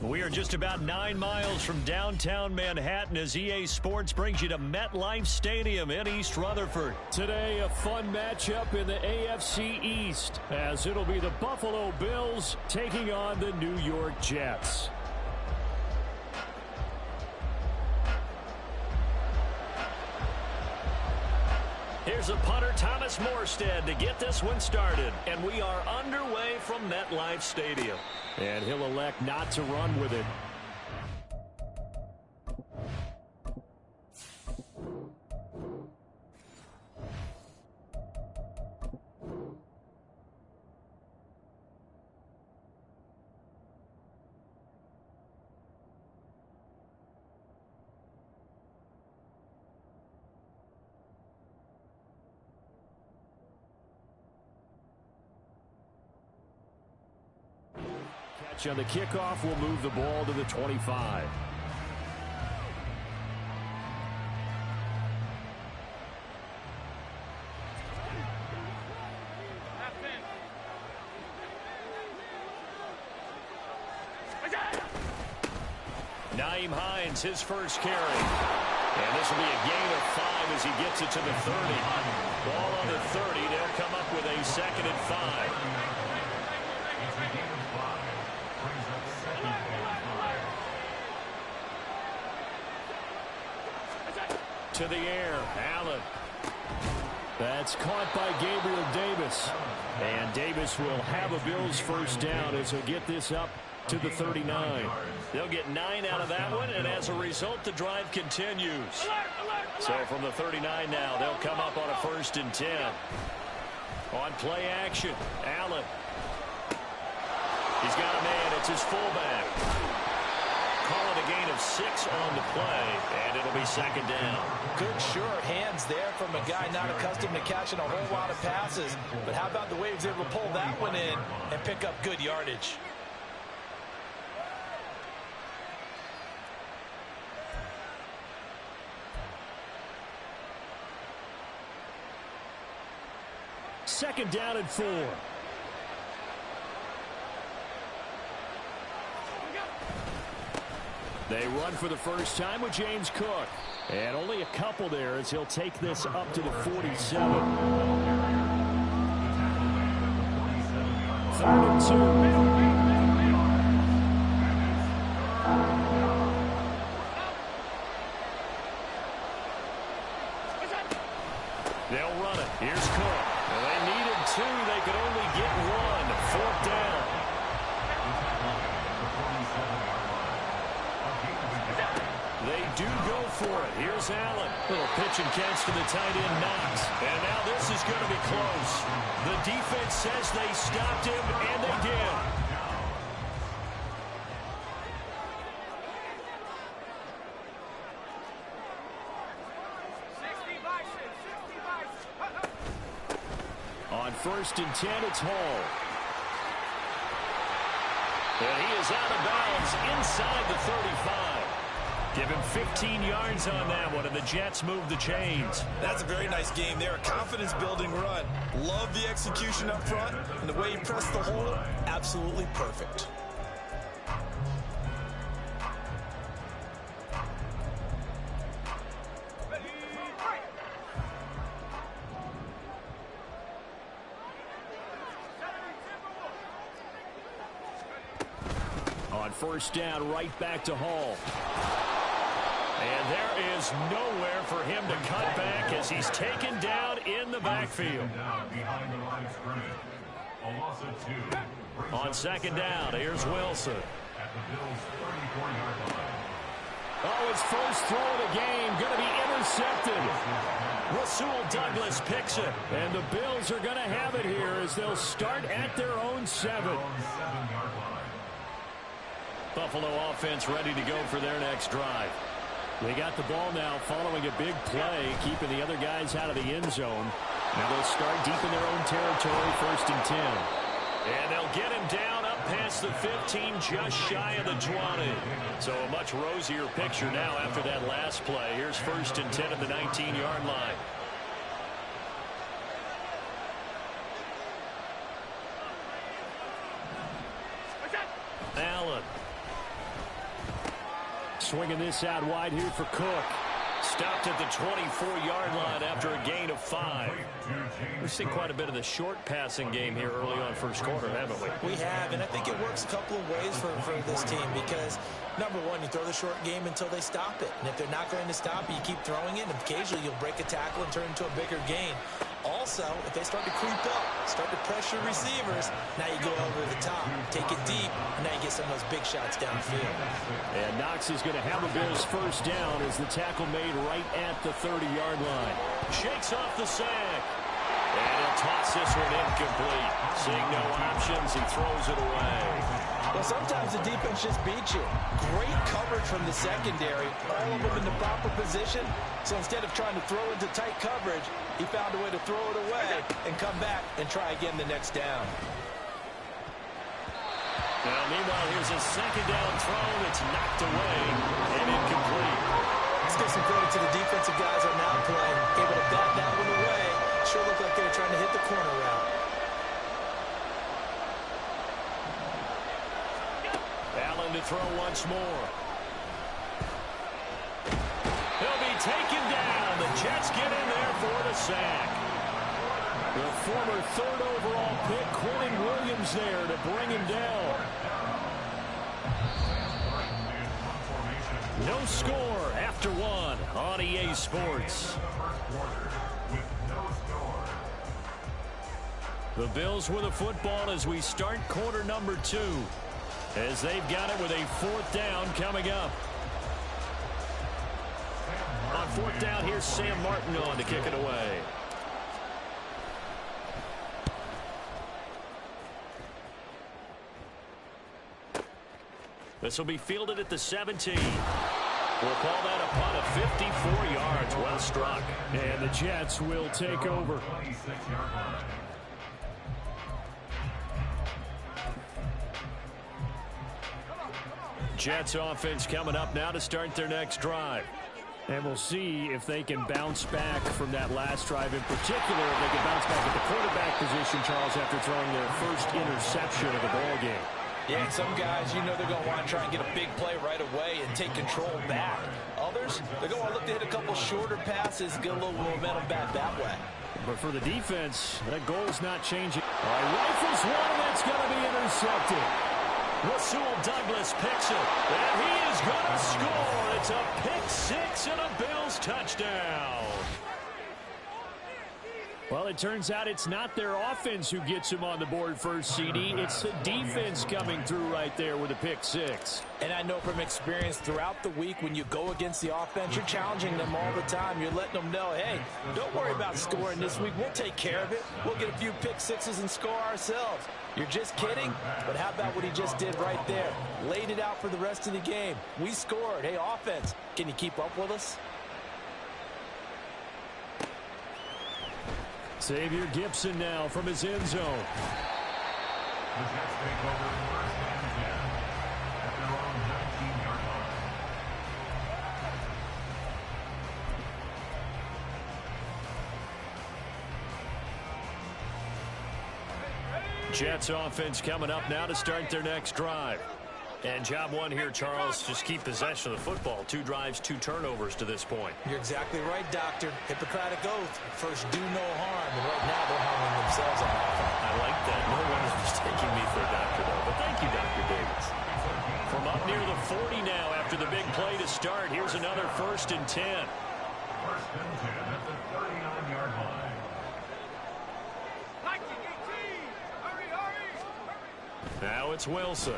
We are just about 9 miles from downtown Manhattan as EA Sports brings you to MetLife Stadium in East Rutherford. Today, a fun matchup in the AFC East, as it'll be the Buffalo Bills taking on the New York Jets. Here's a punter, Thomas Morstead, to get this one started. And we are underway from MetLife Stadium. And he'll elect not to run with it. On the kickoff, will move the ball to the 25. Nyheim Hines, his first carry. And this will be a gain of 5 as he gets it to the 30. Ball on the 30. They'll come up with a 2nd and 5. To the air, Allen. That's caught by Gabriel Davis. And Davis will have a Bills first down as he'll get this up to the 39. They'll get 9 out of that one, and as a result, the drive continues. So from the 39 now, they'll come up on a 1st and 10. On play action, Allen. He's got a man. It's his fullback. Call it a gain of 6 on the play, and it'll be 2nd down. Good, sure hands there from a guy not accustomed to catching a whole lot of passes. But how about the way he was able to pull that one in and pick up good yardage? Second down and 4. They run for the first time with James Cook. And only a couple there as he'll take this up to the 47. 3rd and 2. They'll run it. Here's Cook. Well, they needed 2. They could only get 1. 4th down. They do go for it. Here's Allen. Little pitch and catch to the tight end, Knox. And now this is going to be close. The defense says they stopped him, and they did. On 1st and 10, it's Hall. And he is out of bounds inside the 35. Give him 15 yards on that one, and the Jets move the chains. That's a very nice game there. A confidence-building run. Love the execution up front, and the way he pressed the hole, absolutely perfect. On 1st down, right back to Hall. And there is nowhere for him to cut back as he's taken down in the backfield. On 2nd down, here's Wilson. Oh, his first throw of the game going to be intercepted. Rasul Douglas picks it. And the Bills are going to have it here as they'll start at their own 7. Buffalo offense ready to go for their next drive. They got the ball now following a big play, keeping the other guys out of the end zone. Now they'll start deep in their own territory, 1st and 10. And they'll get him down up past the 15, just shy of the 20. So a much rosier picture now after that last play. Here's 1st and 10 at the 19-yard line. Allen. swinging this out wide here for Cook. Stopped at the 24-yard line after a gain of 5. We've seen quite a bit of the short passing game here early on first quarter, haven't we? We have, and I think it works a couple of ways for this team because, number one, you throw the short game until they stop it. And if they're not going to stop it, you keep throwing it, and occasionally you'll break a tackle and turn it into a bigger gain. Also, if they start to creep up, start to pressure receivers, now you go over the top, take it deep, and now you get some of those big shots downfield. And Knox is going to have the Bills first down as the tackle made right at the 30-yard line. Shakes off the sack. And he'll toss this one incomplete. Seeing no options, he throws it away. Well, sometimes the defense just beats you. Great coverage from the secondary. All of them in the proper position. So instead of trying to throw into tight coverage, he found a way to throw it away and come back and try again the next down. Now, meanwhile, here's a second down throw that's knocked away and incomplete. Let's give some credit to the defensive guys on that play. Able to bat that one away. Sure looked like they were trying to hit the corner route. Allen to throw once more. He'll be taken down. The Jets get in there for the sack. The former third overall pick, Quentin Williams, there to bring him down. No score after one on EA Sports. The Bills with a football as we start quarter number 2. As they've got it with a fourth down coming up. On fourth down, here's Sam Martin on to kick it away. This will be fielded at the 17. We'll call that a punt of 54 yards. Well struck. And the Jets will take over. Jets offense coming up now to start their next drive. And we'll see if they can bounce back from that last drive. In particular, if they can bounce back at the quarterback position, Charles, after throwing their first interception of the ball game. Yeah, and some guys, you know they're going to want to try and get a big play right away and take control back. Others, they're going to look to hit a couple shorter passes, get a little momentum back that way. But for the defense, that goal's not changing. All right, rifles one, and that's going to be intercepted. Rasul Douglas picks it, and he is going to score. It's a pick-6 and a Bills touchdown. Well, it turns out it's not their offense who gets him on the board first, CD. It's the defense coming through right there with a pick-6. And I know from experience throughout the week when you go against the offense, you're challenging them all the time. You're letting them know, hey, don't worry about scoring this week. We'll take care of it. We'll get a few pick-6s and score ourselves. You're just kidding? But how about what he just did right there? Laid it out for the rest of the game. We scored. Hey, offense, can you keep up with us? Xavier Gibson now from his end zone. The Jets take over first and 10 at their own 19-yard line. Jets offense coming up now to start their next drive. And job one here, Charles, just keep possession of the football. 2 drives, 2 turnovers to this point. You're exactly right, Doctor. Hippocratic oath. First, do no harm. And right now, they're harming themselves on offense. I like that. No one is mistaking me for a doctor, though. But thank you, Dr. Davis. From up near the 40 now after the big play to start. Here's another 1st and 10. First and 10 at the 39-yard line. Now it's Wilson.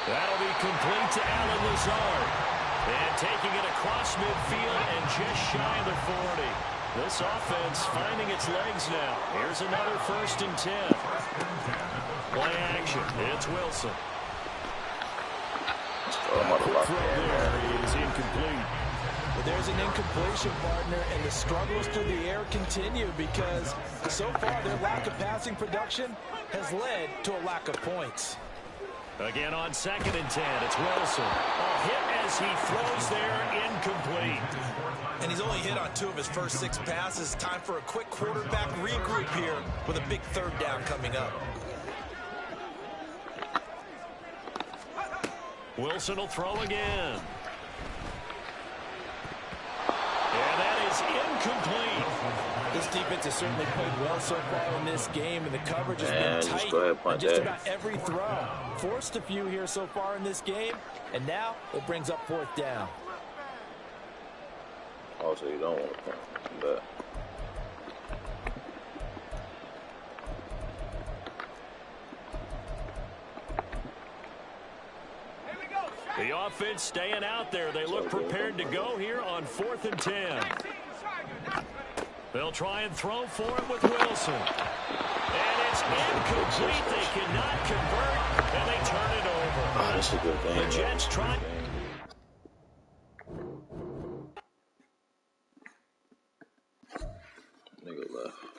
That'll be complete to Alan Lazard. And taking it across midfield and just shy of the 40. This offense finding its legs now. Here's another 1st and 10. Play action. It's Wilson. Quick throw there is incomplete. But there's an incompletion, partner, and the struggles through the air continue because so far their lack of passing production has led to a lack of points. Again on 2nd and 10, it's Wilson. A hit as he throws there, incomplete. And he's only hit on 2 of his first 6 passes. Time for a quick quarterback regroup here with a big 3rd down coming up. Wilson will throw again. And that is incomplete. This defense has certainly played well so far in this game, and the coverage has been tight on just about every throw. Forced a few here so far in this game, and now it brings up 4th down. Also, you don't want to punt, but the offense staying out there. They look prepared to go here on 4th and 10. They'll try and throw for it with Wilson. And it's incomplete. They cannot convert, and they turn it over. oh, that's a good game. The Jets try. Nigga left.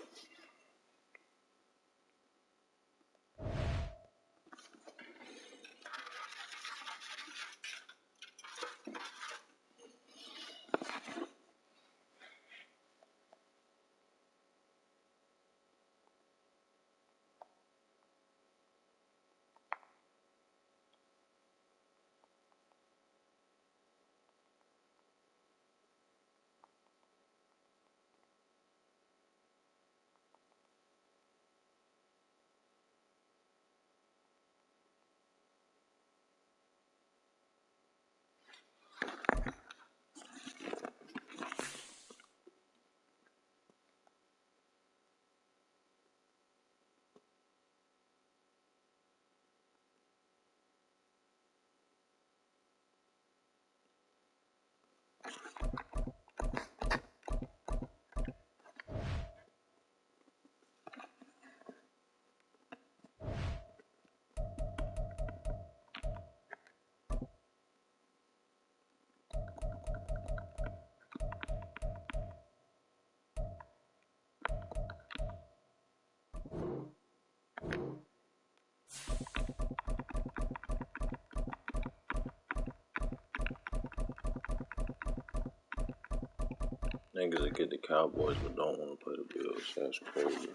Niggas that get the Cowboys but don't want to play the Bills. That's crazy.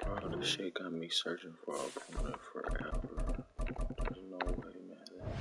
Bro, this shit got me searching for a opponent forever. There's no way, man.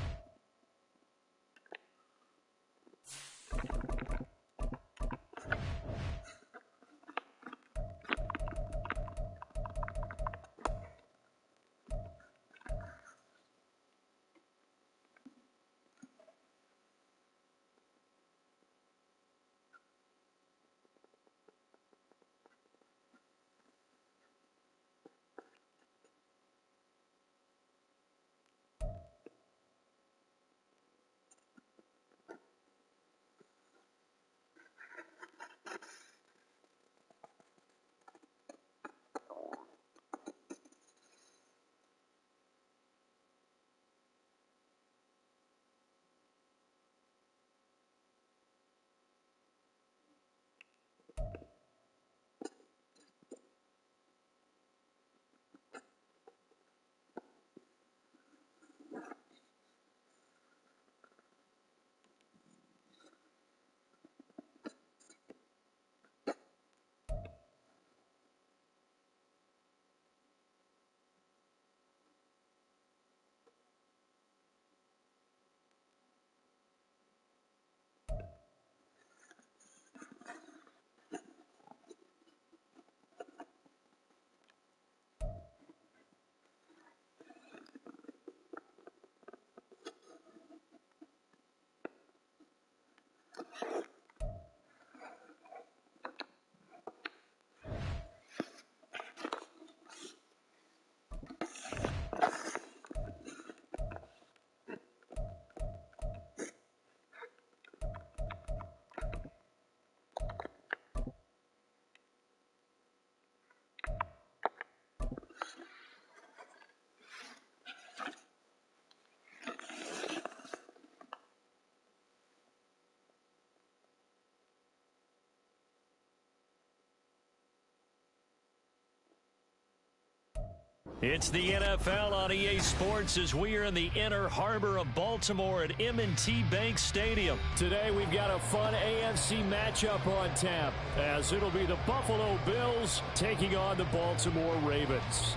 It's the NFL on EA Sports as we are in the inner harbor of Baltimore at M&T Bank Stadium. Today we've got a fun AFC matchup on tap as it'll be the Buffalo Bills taking on the Baltimore Ravens.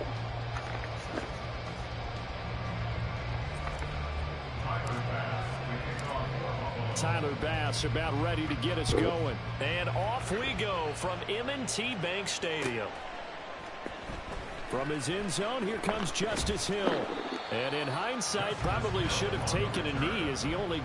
Tyler Bass about ready to get us going. And off we go from M&T Bank Stadium. From his end zone, here comes Justice Hill. And in hindsight, probably should have taken a knee as he only...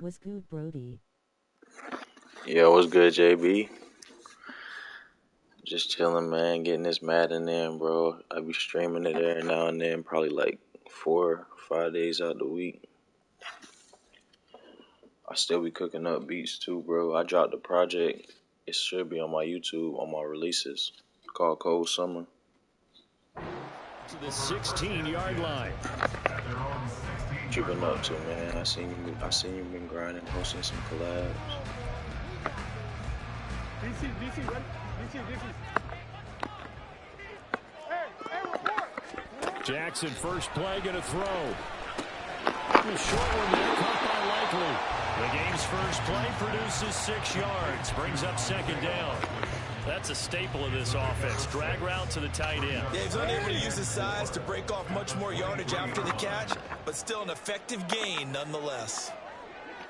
Was good, Brody. Yo, what's good, JB? Just chilling, man. Getting this Madden in, bro. I be streaming it every now and then, probably like 4 or 5 days out the week. I still be cooking up beats too, bro. I dropped a project. It should be on my YouTube on my releases. It's called Cold Summer. To the 16-yard line. What you been up to, man? I seen you been grinding, posting some collabs. DC, ready? DC. Hey, report! Jackson, first play, gonna throw. A short one there, caught by Likely. The game's first play produces 6 yards, brings up second down. That's a staple of this offense. Drag route to the tight end. Yeah, he's unable to use his size to break off much more yardage after the catch, but still an effective gain nonetheless.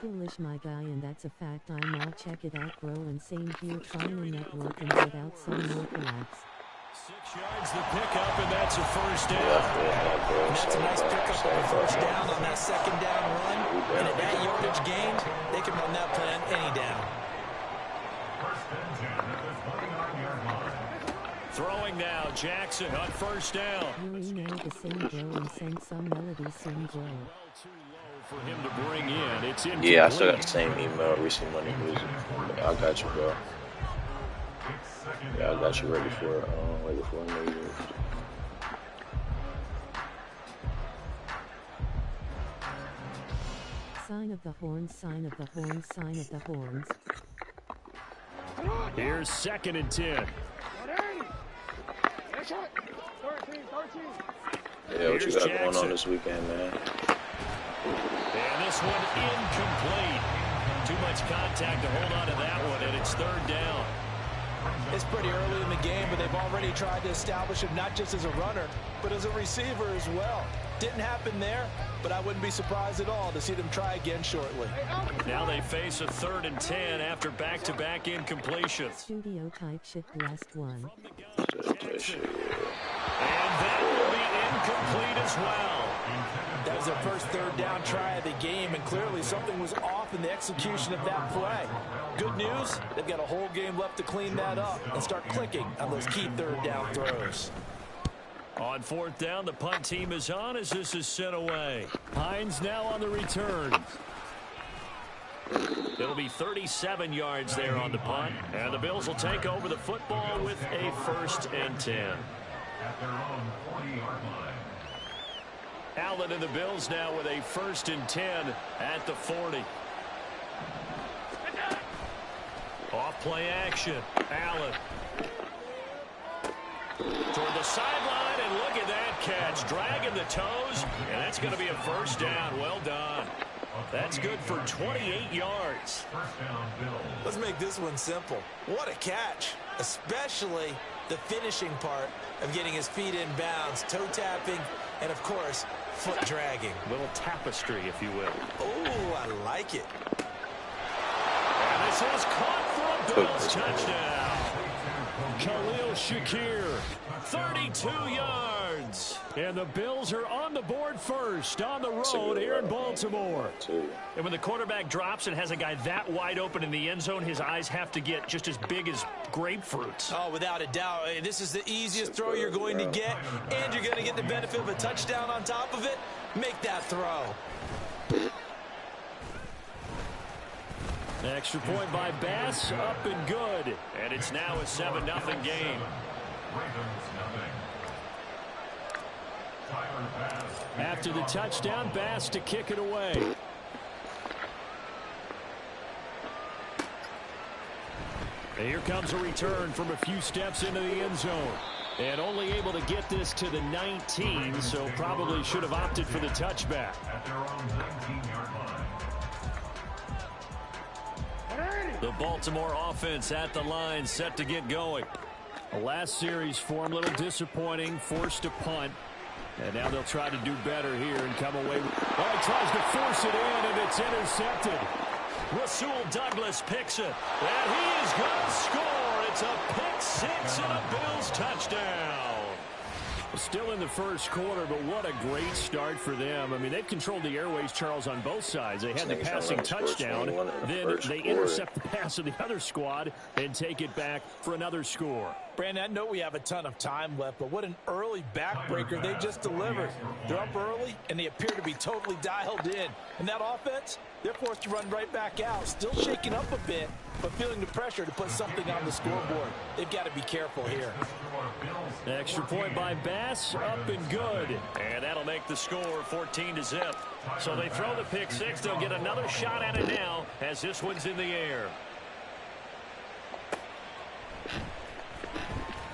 Foolish, my guy, and that's a fact. I'm all check it out, bro, and same here, trying to network and get out some more collapse. 6 yards the pickup, and that's a first down. And that's a nice pickup on the first down on that second down run. And at that yardage gained, they can run that plan any down. Throwing now, Jackson on first down. You know the same, bro, and send some melody soon, bro. Too low for him to bring in. It's in. Yeah, I still got the same email, Recent Money Music. I got you, bro. Yeah, I got you ready for New Year's. Sign of the horns, sign of the horns, sign of the horns. Here's 2nd and 10. Yeah, what you got going on this weekend, man? And this one incomplete. Too much contact to hold on to that one, and it's 3rd down. It's pretty early in the game, but they've already tried to establish him not just as a runner, but as a receiver as well. Didn't happen there, but I wouldn't be surprised at all to see them try again shortly. Now they face a 3rd and 10 after back-to-back incompletions. Studio type shit, last one. And that will be incomplete as well. That was their first 3rd down try of the game, and clearly something was off in the execution of that play. Good news, they've got a whole game left to clean that up and start clicking on those key 3rd down throws. On 4th down, the punt team is on as this is sent away. Hines now on the return. It'll be 37 yards there on the punt, and the Bills will take over the football with a 1st and 10. At their own 40-yard line. Allen and the Bills now with a 1st and 10 at the 40. Off play action. Allen. Toward the sideline, and look at that catch. Dragging the toes, and that's going to be a 1st down. Well done. That's good for 28 yards. Let's make this one simple. What a catch, especially the finishing part of getting his feet in bounds, toe tapping, and of course, foot dragging. Little tapestry, if you will. Oh, I like it. And this is caught for a Bills touchdown. Khalil Shakir, 32 yards. And the Bills are on the board first on the road here in Baltimore. And when the quarterback drops and has a guy that wide open in the end zone, his eyes have to get just as big as grapefruits. Oh, without a doubt. This is the easiest throw you're going to get, and you're going to get the benefit of a touchdown on top of it. Make that throw. Extra point by Bass, up and good. And it's now a 7-0 game. After the touchdown, Bass to kick it away. And here comes a return from a few steps into the end zone. And only able to get this to the 19, so probably should have opted for the touchback. At their own 19-yard line. The Baltimore offense at the line, set to get going. The last series for him, a little disappointing, forced a punt. And now they'll try to do better here and come away. Oh, he tries to force it in, and it's intercepted. Rasul Douglas picks it, and he is going to score. It's a pick six and a Bills touchdown. Still in the first quarter, but what a great start for them. I mean, they've controlled the airways, Charles, on both sides. They had the passing touchdown, then they intercept the pass of the other squad and take it back for another score. Brandon, I know we have a ton of time left, but what an early backbreaker they just delivered. They're up early, and they appear to be totally dialed in. And that offense, they're forced to run right back out. Still shaking up a bit, but feeling the pressure to put something on the scoreboard. They've got to be careful here. Extra point by Bass, up and good. And that'll make the score 14-0. So they throw the pick six. They'll get another shot at it now as this one's in the air.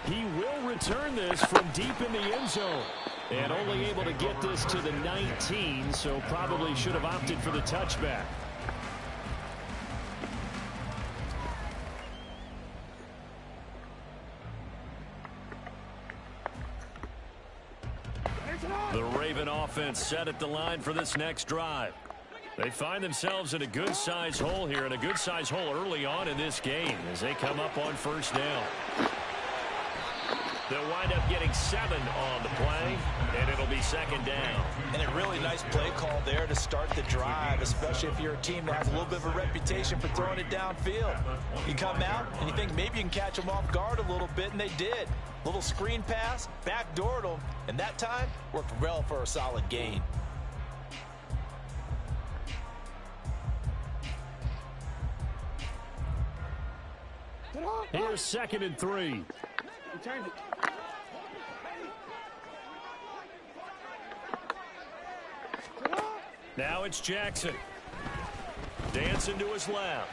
He will return this from deep in the end zone. And only able to get this to the 19, so probably should have opted for the touchback. The Raven offense set at the line for this next drive. They find themselves in a good-sized hole here, and a good-sized hole early on in this game as they come up on first down. They'll wind up getting 7 on the play, and it'll be second down. And a really nice play call there to start the drive, especially if you're a team that has a little bit of a reputation for throwing it downfield. You come out, and you think maybe you can catch them off guard a little bit, and they did. Little screen pass, backdoored them, and that time worked well for a solid gain. Here's 2nd and 3. Change it. Now it's Jackson. Dancing to his left.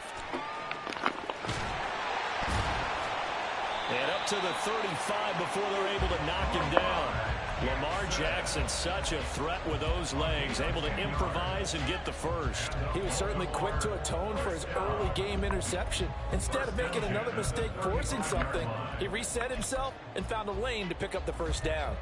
And up to the 35 before they're able to knock him down. Lamar Jackson, such a threat with those legs, able to improvise and get the first. He was certainly quick to atone for his early game interception. Instead of making another mistake forcing something, he reset himself and found a lane to pick up the first down.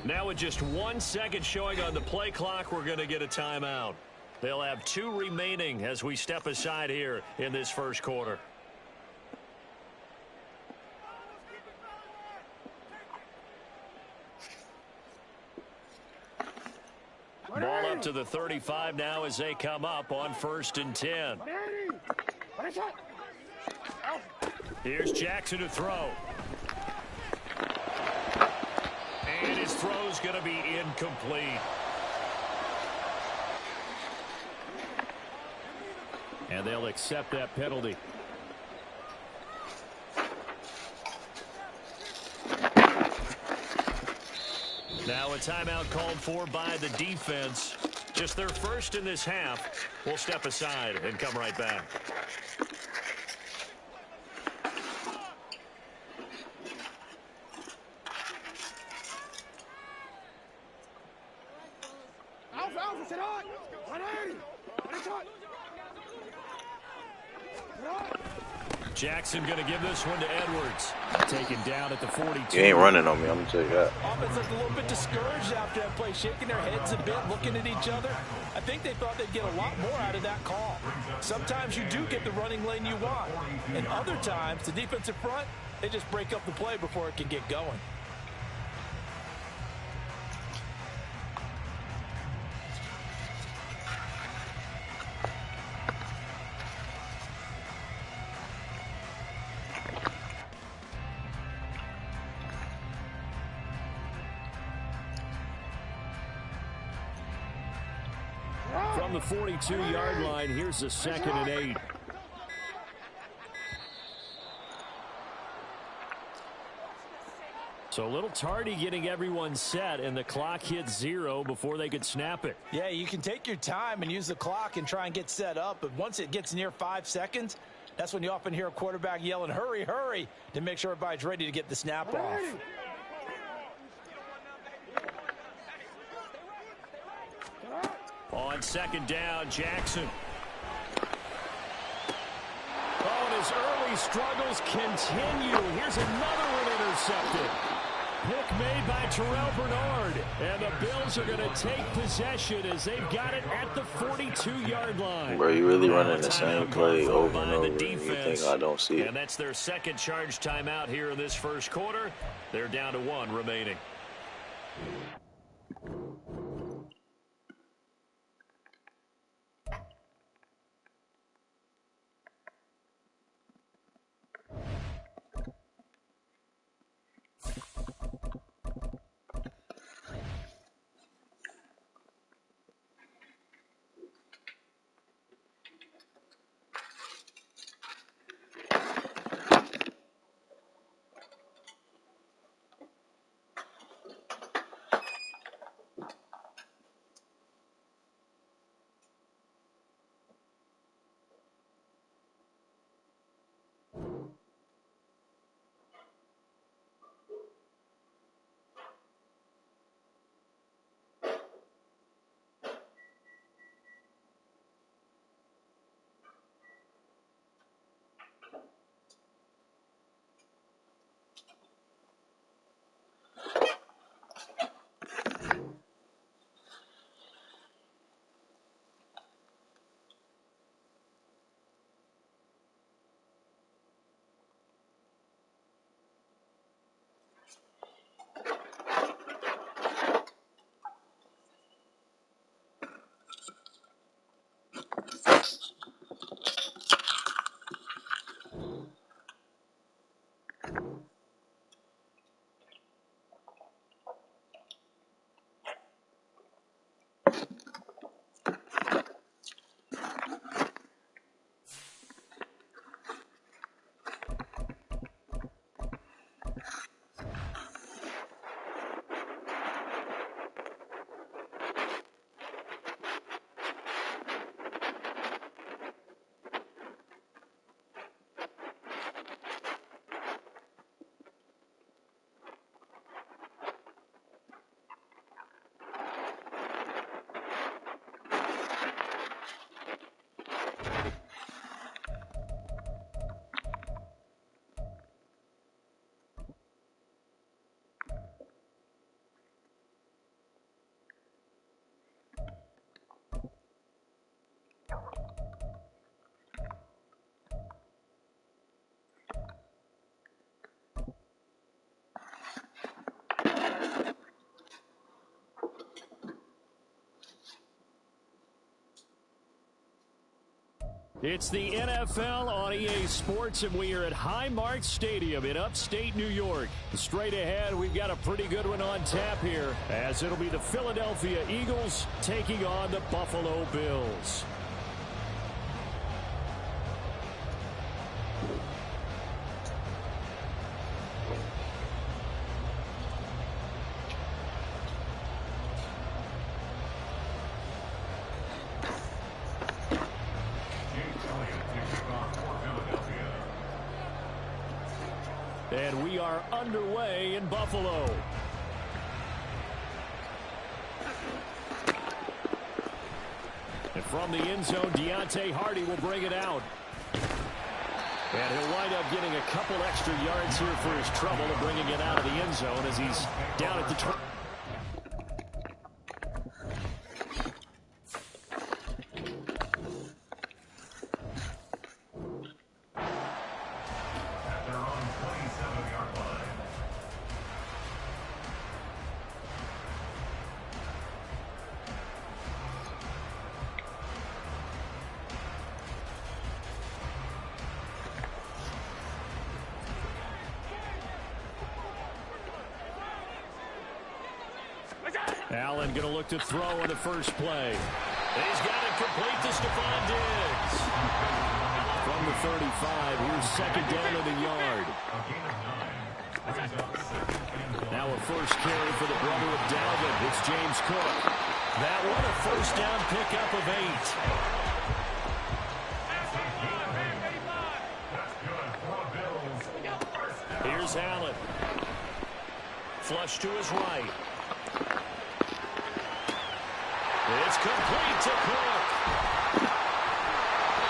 Now with just 1 second showing on the play clock, we're going to get a timeout. They'll have 2 remaining as we step aside here in this first quarter. Ball up to the 35 now as they come up on 1st and 10. Here's Jackson to throw. And his throw's going to be incomplete. And they'll accept that penalty. Now a timeout called for by the defense. Just their first in this half. We'll step aside and come right back. Jackson going to give this one to Edwards. Taken down at the 42. You ain't running on me, I'm going to tell you that. Offense looked a little bit discouraged after that play, shaking their heads a bit, looking at each other. I think they thought they'd get a lot more out of that call. Sometimes you do get the running lane you want. And other times, the defensive front, they just break up the play before it can get going. From the 42-yard line, here's the 2nd and 8. So a little tardy getting everyone set, and the clock hit 0 before they could snap it. Yeah, you can take your time and use the clock and try and get set up, but once it gets near 5 seconds, that's when you often hear a quarterback yelling, hurry, hurry, to make sure everybody's ready to get the snap off. On 2nd down, Jackson. Oh, and his early struggles continue. Here's another one intercepted. Pick made by Terrell Bernard. And the Bills are going to take possession as they've got it at the 42-yard line. Bro, you really running the same play over and over, and you think I don't see it. And that's their 2nd charge timeout here in this 1st quarter. They're down to 1 remaining. It's the NFL on EA Sports, and we are at Highmark Stadium in upstate New York. Straight ahead, we've got a pretty good one on tap here, as it'll be the Philadelphia Eagles taking on the Buffalo Bills. And we are underway in Buffalo. And from the end zone, Deontay Hardy will bring it out. And he'll wind up getting a couple extra yards here for his trouble and bringing it out of the end zone as he's down at the 20. Allen going to look to throw on the first play. He's got it complete to Stephon Diggs. From the 35, here's second down of the yard. Now a first carry for the brother of Dalvin. It's James Cook. That one a first down pickup of 8. Here's Allen. Flush to his right. It's complete to Cook.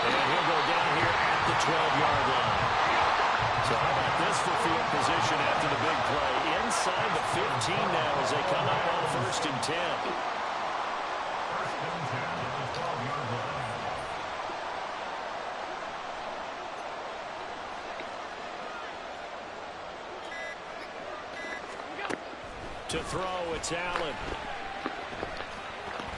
And he'll go down here at the 12-yard line. So how about this for field position after the big play? Inside the 15 now as they come up on first and 10. To throw, it's Allen.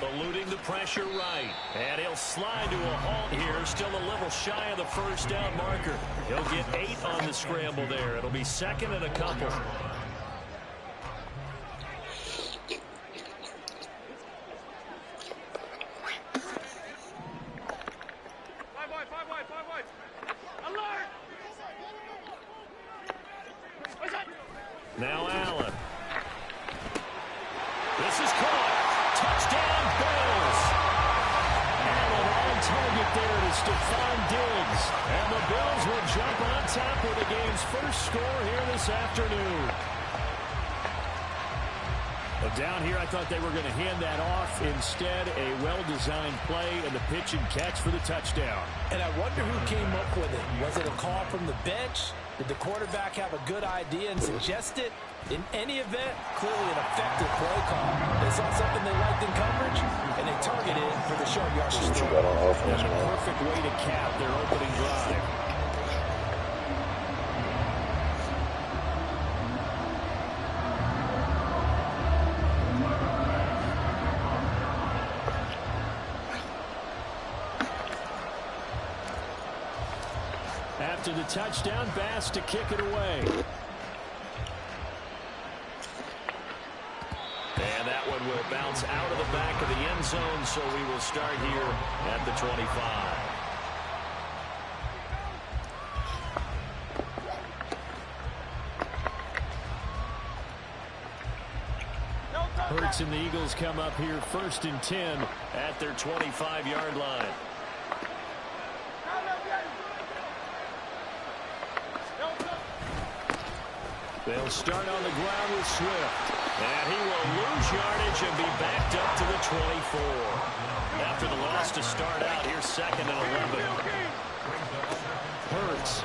Eluding the pressure right. And he'll slide to a halt here. Still a little shy of the first down marker. He'll get 8 on the scramble there. It'll be second and a couple. Five wide. Alert! Now Allen. This is caught. Touchdown, Bills. Allen on target there to Stephon Diggs. And the Bills will jump on top with the game's first score here this afternoon. Well, down here, I thought they were going to hand that off. Instead, a well-designed play and the pitch and catch for the touchdown. And I wonder who came up with it. Was it a call from the bench? Did the quarterback have a good idea and suggest it? In any event, clearly an effective play call. They saw something they liked in coverage, and they targeted it for the short yardage. What you got on offense, And a man? perfect way to cap their opening drive. After the touchdown, Bass to kick it away. And that one will bounce out of the back of the end zone, so we will start here at the 25. Hurts and the Eagles come up here first and 10 At their 25-yard line. They'll start on the ground with Swift. And he will lose yardage and be backed up to the 24. After the loss to start out, here's second and 11. Hurts.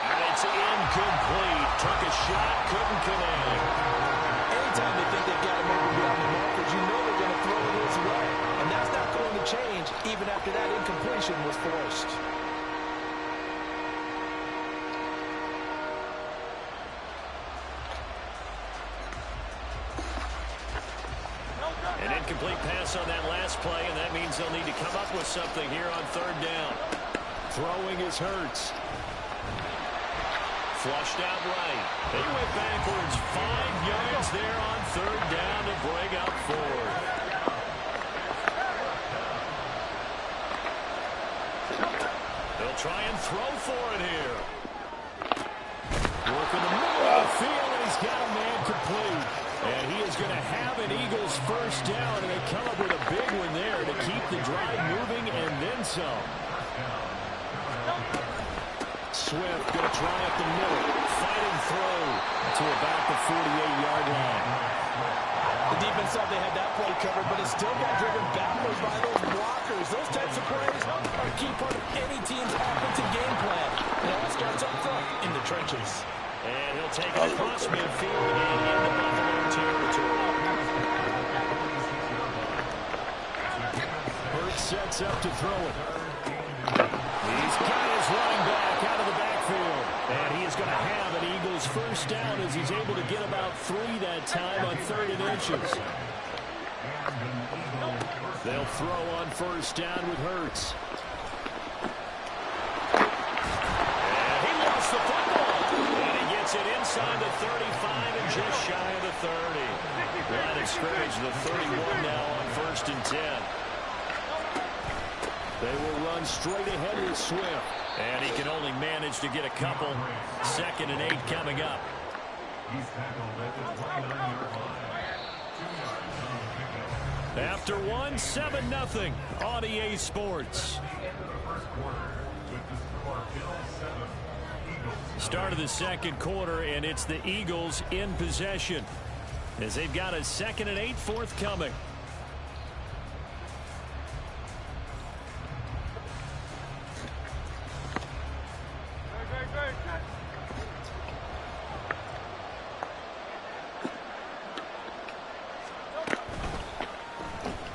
And it's incomplete. Took a shot, couldn't connect. Anytime they think they've got him over beyond the markers, you know they're going to throw it his way. And that's not going to change even after that incompletion was forced. An incomplete pass on that last play, and that means they'll need to come up with something here on third down. Throwing is Hurts. Flushed out right. They went backwards 5 yards there on third down to bring up Ford. They'll try and throw for it here. Working the middle of the field, and he's got a man complete. And he is going to have an Eagles first down, and they come up with a big one there to keep the drive moving and then some. Swift going to try up the middle, fighting through to about the 48-yard line. The defense thought they had that play covered, but it still got driven backwards by those blockers. Those types of plays are a key part of any team's offensive game plan. And it all starts up front in the trenches. And he'll take it across midfield and into Buffalo territory. Hurts sets up to throw it. He's got his running back out of the backfield. And he is going to have an Eagles first down as he's able to get about 3 that time on 3rd and inches. They'll throw on first down with Hurts. And he lost the football. And he gets it inside the the 35 and just shy of the 30. Line of scrimmage, the 31 now on 1st and 10. They will run straight ahead with Swift. And he can only manage to get a couple. 2nd and 8 coming up. He's tackled at the 29-yard line. 2 yards on the pickup. After one, 7-0 on EA Sports. Start of the second quarter, and it's the Eagles in possession as they've got a 2nd and 8 forthcoming.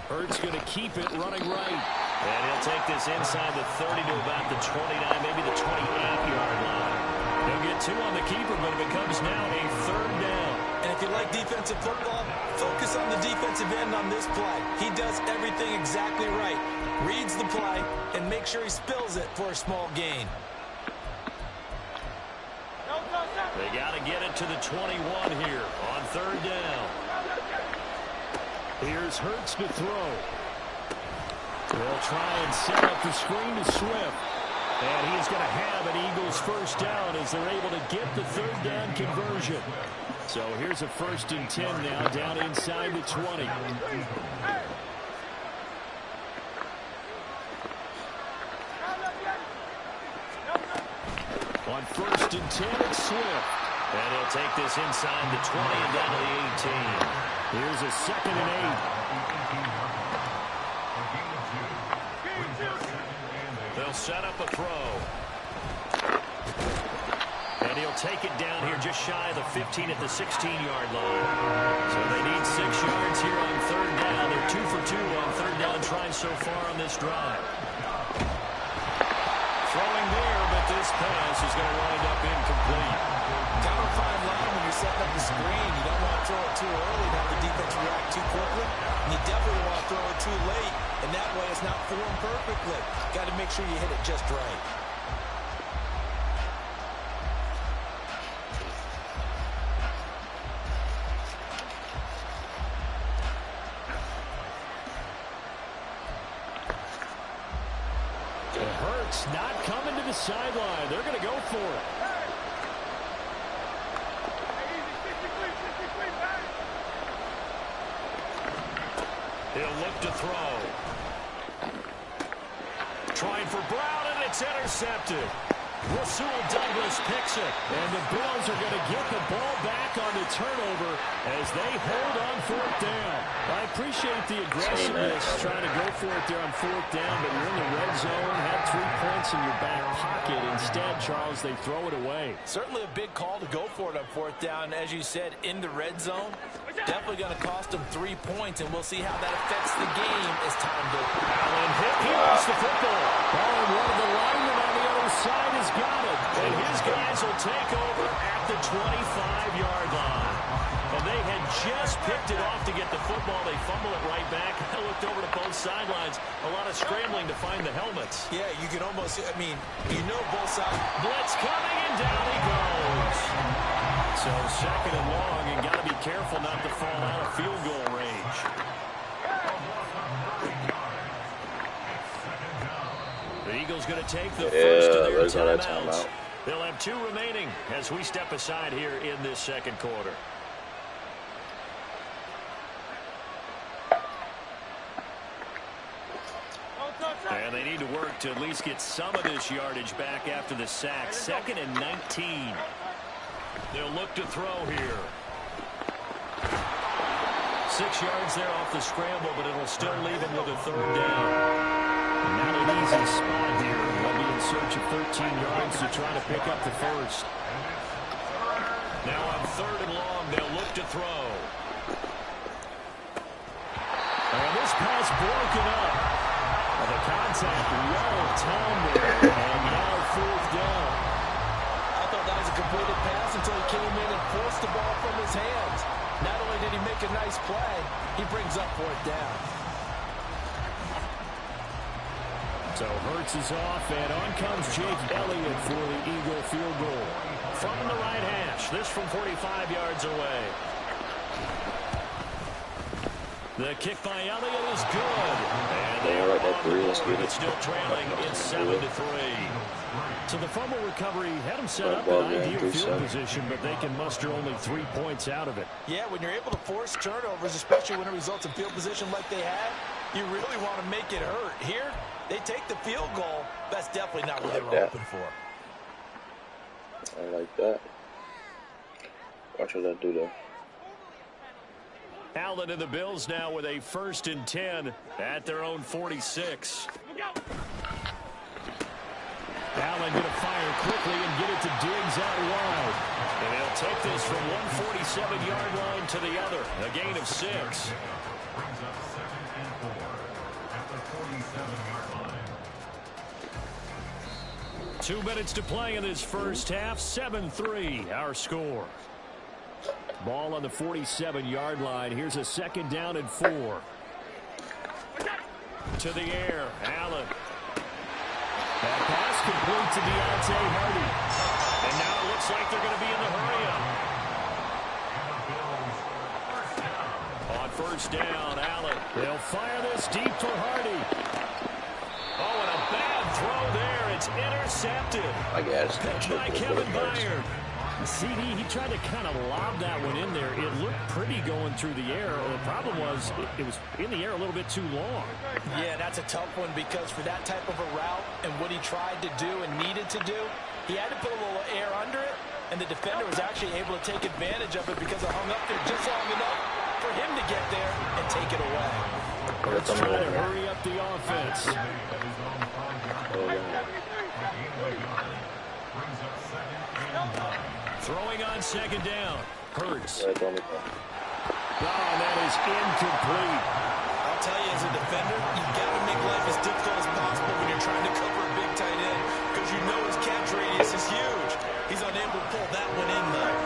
Hurts going to keep it running right. And he'll take this inside the 30 to about the 29, maybe the 28-yard line. He'll get 2 on the keeper, but it becomes now a 3rd down. And if you like defensive football, focus on the defensive end on this play. He does everything exactly right. Reads the play and make sure he spills it for a small gain. They got to get it to the 21 here on 3rd down. Here's Hurts to throw. They'll try and set up the screen to Swift. And he's going to have an Eagles 1st down as they're able to get the 3rd down conversion. So here's a 1st and 10 now down inside the 20. On 1st and 10, it's Swift. And he'll take this inside the 20 and down to the 18. Here's a 2nd and 8. They'll set up a throw. And he'll take it down here just shy of the 15 at the 16-yard line. So they need 6 yards here on 3rd down. They're 2 for 2 on 3rd down tries so far on this drive. Throwing there, but this pass is going to wind up incomplete. Kind of a fine line when you're setting up the screen. You don't want to throw it too early and have the defense react too quickly. And you definitely don't want to throw it too late, and that way it's not formed perfectly. Got to make sure you hit it just right. It hurts not coming to the sideline. They're going to go for it. He'll look to throw. Trying for Brown, and it's intercepted. Rasul Douglas picks it. And the Bills are going to get the ball back on the turnover as they hold on 4th down. I appreciate the aggressiveness trying to go for it there on 4th down, but you're in the red zone, have 3 points in your back pocket. Instead, Charles, they throw it away. Certainly a big call to go for it on 4th down. As you said, in the red zone, definitely going to cost them 3 points, and we'll see how that affects the game as time goes. Allen hit. He lost the football. Oh, and one of the linemen on the other side has got it. And his guys will take over at the 25-yard line. And they had just picked it off to get the football. They fumble it right back. I looked over to both sidelines. A lot of scrambling to find the helmets. Yeah, you can almost, I mean, you know both sides. Blitz coming, and down he goes. So 2nd and long, and got to be careful not to fall out of field goal range. The Eagles going to take the first of their timeouts. They'll have 2 remaining as we step aside here in this second quarter. And they need to work to at least get some of this yardage back after the sack. 2nd and 19. They'll look to throw here. 6 yards there off the scramble, but it'll still leave him with a 3rd down. And not an easy spot here. They'll be in search of 13 yards to try to pick up the first. Now on 3rd and long, they'll look to throw. And this pass broken up. The contact well timed there, and now 4th down. I thought that was a completed pass until he came in and forced the ball from his hands. Not only did he make a nice play, he brings up 4th down. So Hurts is off, and on comes Jake Elliott for the Eagle field goal. from the right hash. This from 45 yards away. The kick by Elliott is good. And they're on the board. It's still trailing. It's 7-3. So the fumble recovery had them set up in ideal field position, but they can muster only 3 points out of it. Yeah, when you're able to force turnovers, especially when it results in field position like they had, you really want to make it hurt. Here, they take the field goal. That's definitely not what they were hoping for. I like that. Watch what I do there. Allen and the Bills now with a 1st and 10 at their own 46. Allen going to fire quickly and get it to Diggs out wide. And they'll take this from 147-yard line to the other. A gain of 6. Brings up 2nd and 4 at the 47-yard line. 2 minutes to play in this first half. 7-3 our score. Ball on the 47-yard line. Here's a 2nd down and 4. To the air. Allen. That pass complete to Deontay Hardy. And now it looks like they're going to be in the hurry-up. On 1st down, Allen. They'll fire this deep for Hardy. Oh, and a bad throw there. It's intercepted. I guess. By Kevin Byard. CD, he tried to kind of lob that one in there. It looked pretty going through the air. The problem was it was in the air a little bit too long. Yeah, that's a tough one because for that type of a route and what he tried to do and needed to do, he had to put a little air under it, and the defender was actually able to take advantage of it because it hung up there just long enough for him to get there and take it away. Let's try to hurry up the offense. Throwing on 2nd down. Hurts. Right on the that is incomplete. I'll tell you, as a defender, you've got to make life as difficult as possible when you're trying to cover a big tight end because you know his catch radius is huge. He's unable to pull that one in, though.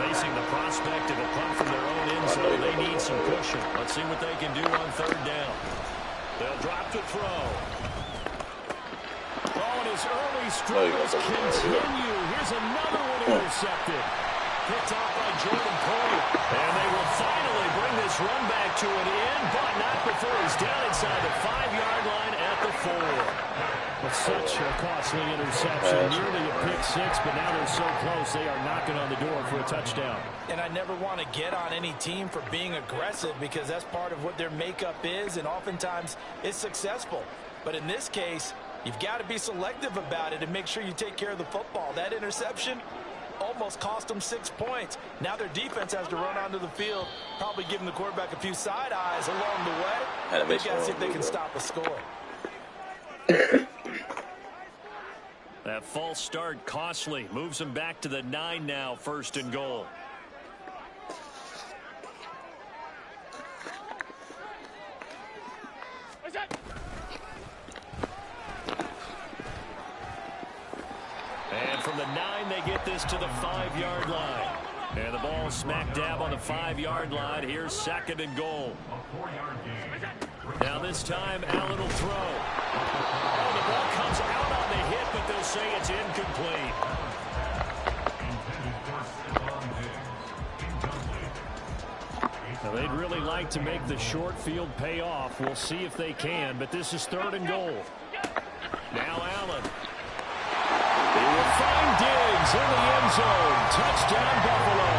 Facing the prospect of a punt from their own end zone, they need some cushion. Let's see what they can do on 3rd down. They'll drop to throw. Oh, and his early struggles continue. Here's another one intercepted. Picked off by Jordan Poyer. And they will finally bring this run back to an end, but not before he's down inside the 5-yard line at the 4. But such a costly interception. Nearly a pick 6, but now they're so close they are knocking on the door for a touchdown. And I never want to get on any team for being aggressive because that's part of what their makeup is, and oftentimes it's successful. But in this case, you've got to be selective about it and make sure you take care of the football. That interception almost cost them 6 points. Now their defense has to run onto the field, probably giving the quarterback a few side eyes along the way. They got to see if they can stop a score. That false start costly. Moves them back to the 9 now, 1st and goal. And from the 9, they get this to the 5-yard line. And the ball smack dab on the 5-yard line. Here's 2nd and goal. Now this time, Allen will throw. Oh, the ball comes out on the hit, but they'll say it's incomplete. Now they'd really like to make the short field pay off. We'll see if they can, but this is 3rd and goal. Now Allen. They will find Diggs in the end zone. Touchdown, Buffalo.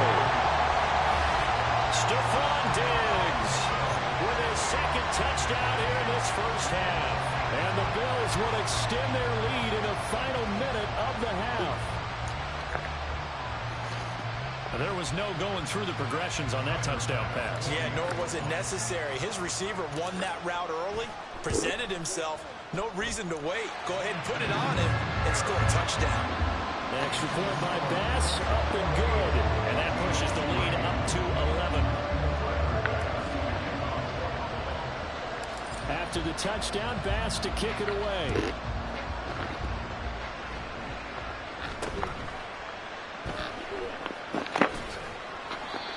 Stephon Diggs with his 2nd touchdown here in this first half. And the Bills will extend their lead in the final minute of the half. There was no going through the progressions on that touchdown pass. Yeah, nor was it necessary. His receiver won that route early, presented himself. No reason to wait. Go ahead and put it on him and score a touchdown. Extra point by Bass, up and good. And that pushes the lead up to 11. After the touchdown, Bass to kick it away.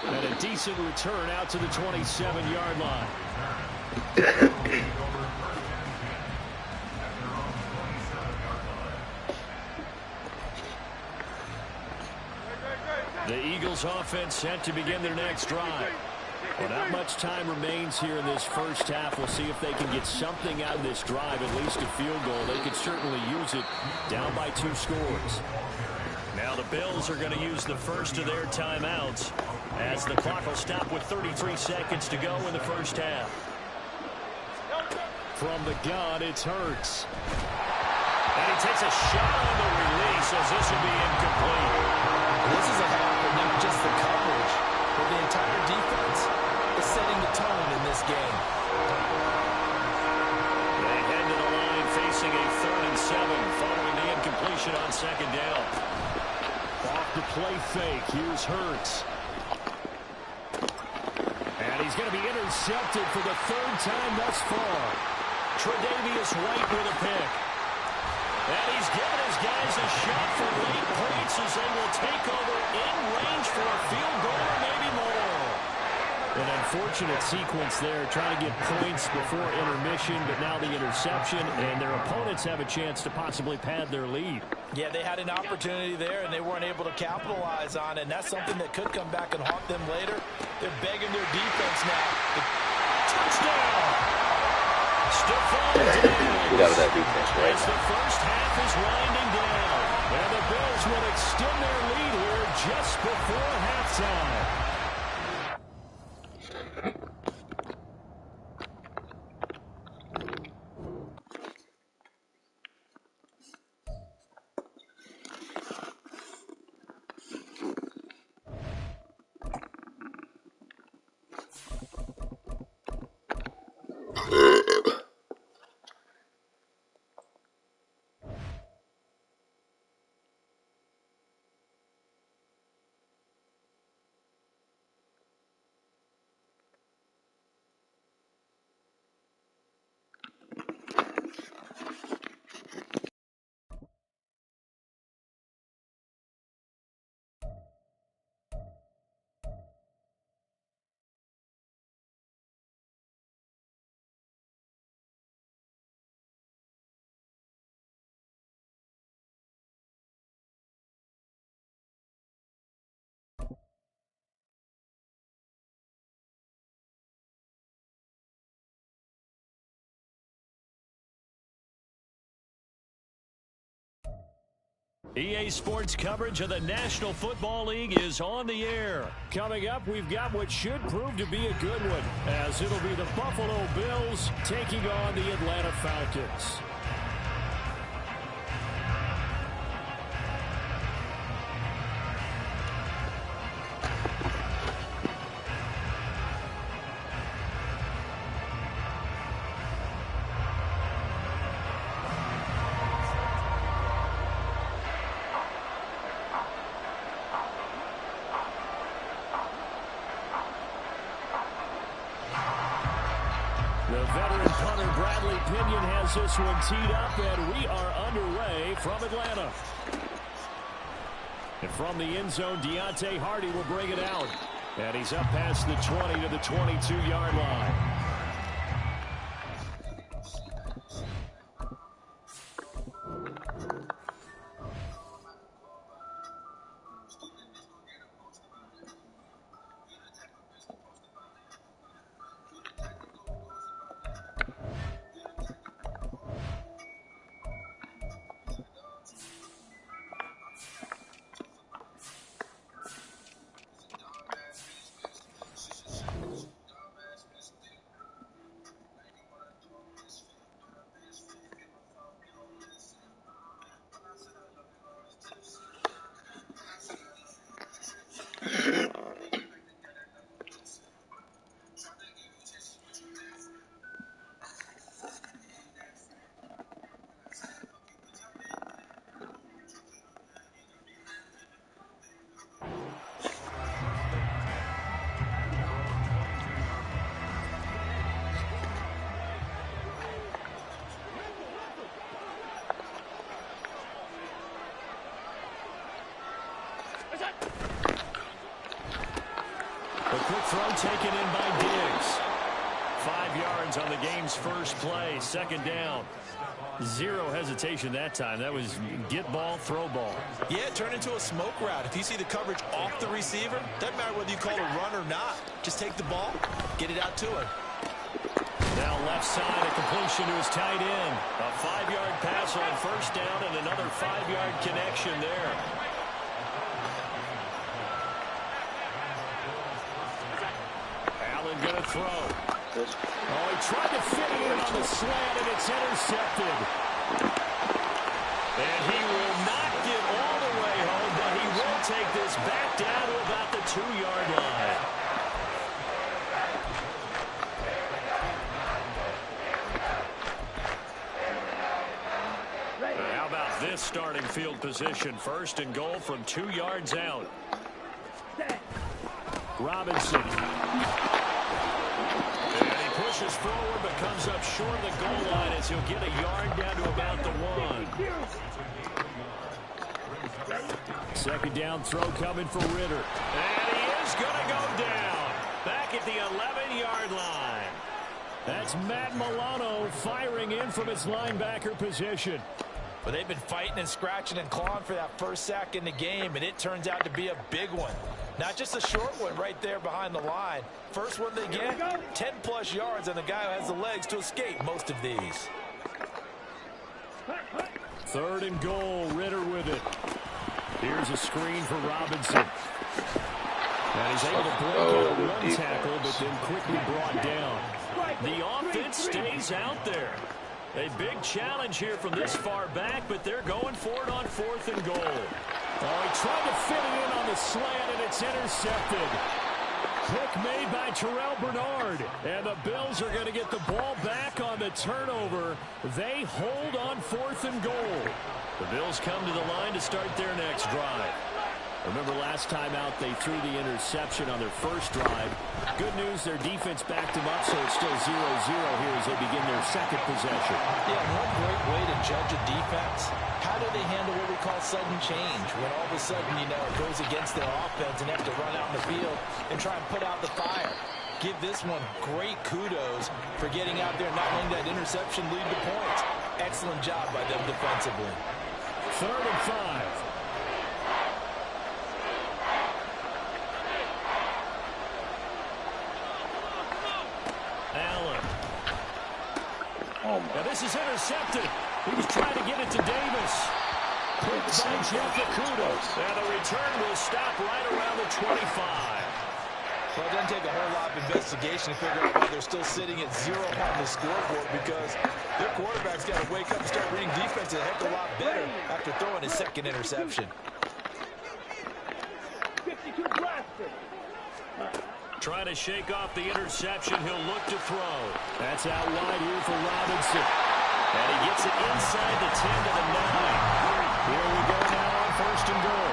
And a decent return out to the 27-yard line. The Eagles offense set to begin their next drive. Well, not much time remains here in this first half. We'll see if they can get something out of this drive, at least a field goal. They could certainly use it down by 2 scores. Now the Bills are going to use the first of their timeouts as the clock will stop with 33 seconds to go in the first half. From the gun, it's Hurts. And he takes a shot on the release as this will be incomplete. This is a half, but not just the coverage, but the entire defense is setting the tone in this game. They head to the line facing a 3rd and 7 following the incompletion on 2nd down. Off the play fake. Here's Hurts. And he's going to be intercepted for the 3rd time thus far. Tre'Davious White with a pick. And he's given his guys a shot for late points as they will take over in range for a field goal or maybe more. An unfortunate sequence there, trying to get points before intermission, but now the interception, and their opponents have a chance to possibly pad their lead. Yeah, they had an opportunity there, and they weren't able to capitalize on it, and that's something that could come back and haunt them later. They're begging their defense now. Touchdown! Get out of that defense right as now. the first half is winding down. And the Bills will extend their lead here just before halftime. EA Sports coverage of the National Football League is on the air. Coming up, we've got what should prove to be a good one, as it'll be the Buffalo Bills taking on the Atlanta Falcons. The veteran punter Bradley Pinion has this one teed up, and we are underway from Atlanta. And from the end zone, Deontay Hardy will bring it out. And he's up past the 20 to the 22-yard line. The quick throw taken in by Diggs. 5 yards on the game's first play, 2nd down. Zero hesitation that time. That was get ball, throw ball. Yeah, turn into a smoke route. If you see the coverage off the receiver, doesn't matter whether you call a run or not. Just take the ball, get it out to him. Now left side, a completion to his tight end. A 5-yard pass on first down and another 5-yard connection there. Allen going to throw. Oh, he tried to fit it in on the slant, and it's intercepted. And he will not get all the way home, but he will take this back down to about the 2-yard line. How about this starting field position? First and goal from 2 yards out. Robinson. And he pushes forward but comes up short of the goal line as he'll get a yard down to about the 1. Second down throw coming for Ritter. And he is going to go down. Back at the 11-yard line. That's Matt Milano firing in from his linebacker position. But they've been fighting and scratching and clawing for that first sack in the game, and it turns out to be a big one. Not just a short one right there behind the line. First one they get, 10-plus yards on the guy who has the legs to escape most of these. Third and goal, Ritter with it. Here's a screen for Robinson. And he's able to break out one tackle, but then quickly brought down. The offense stays out there. A big challenge here from this far back, but they're going for it on 4th and goal. Oh, he tried to fit it in on the slant, and it's intercepted. Pick made by Terrell Bernard. And the Bills are going to get the ball back on the turnover. They hold on 4th and goal. The Bills come to the line to start their next drive. Remember last time out they threw the interception on their first drive. Good news, their defense backed them up, so it's still 0-0 here as they begin their second possession. Yeah, one great way to judge a defense. How do they handle what we call sudden change? When all of a sudden, you know, it goes against their offense and they have to run out in the field and try and put out the fire. Give this one great kudos for getting out there and not letting that interception lead to points. Excellent job by them defensively. 3rd and 5. Now this is intercepted. He was trying to get it to Davis. Picked by Jeff Okudah. And the return will stop right around the 25. Well, it doesn't take a whole lot of investigation to figure out why they're still sitting at 0 on the scoreboard, because their quarterback's got to wake up and start reading defense a heck of a lot better after throwing his second interception. Trying to shake off the interception. He'll look to throw. That's out wide here for Robinson. And he gets it inside the 10 to the 9. Here we go now on 1st and goal.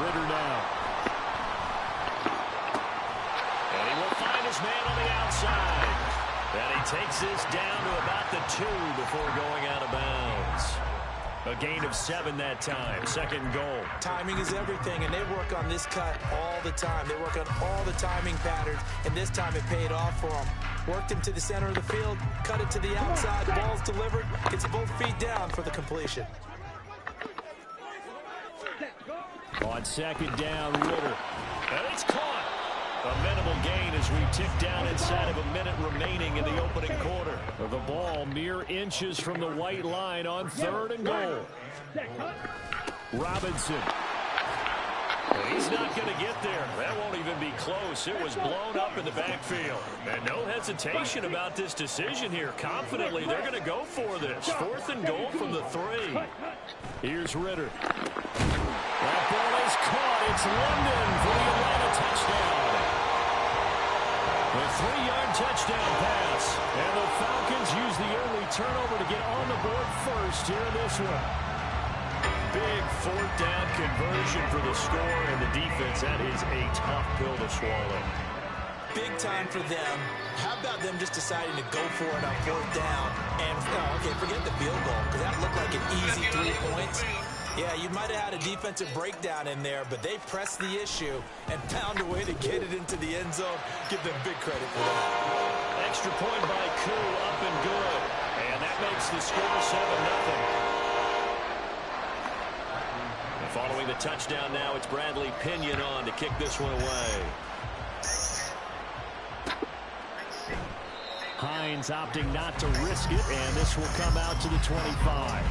Ritter now. And he will find his man on the outside. And he takes this down to about the 2 before going out of bounds. A gain of 7 that time. 2nd and goal. Timing is everything, and they work on this cut all the time. They work on all the timing patterns, and this time it paid off for them. Worked him to the center of the field, cut it to the outside, the ball's delivered, gets both feet down for the completion. On 2nd down, Ritter. And it's caught. A minimal gain as we tick down inside of a minute remaining in the opening quarter. The ball mere inches from the white line on 3rd and goal. Robinson. He's not going to get there. That won't even be close. It was blown up in the backfield. And no hesitation about this decision here. Confidently, they're going to go for this. 4th and goal from the 3. Here's Ritter. That ball is caught. It's London for the Atlanta touchdown. A 3-yard touchdown pass. And the Falcons use the early turnover to get on the board first here in this one. Big 4th down conversion for the score, and the defense, that is a tough pill to swallow. Big time for them. How about them just deciding to go for it on 4th down? And, okay, forget the field goal, because that looked like an easy 3 points. Yeah, you might have had a defensive breakdown in there, but they pressed the issue and found a way to get it into the end zone. Give them big credit for that. extra point by Koo, up and good. And that makes the score 7-0. Following the touchdown now, it's Bradley Pinion on to kick this one away. Hines opting not to risk it, and this will come out to the 25.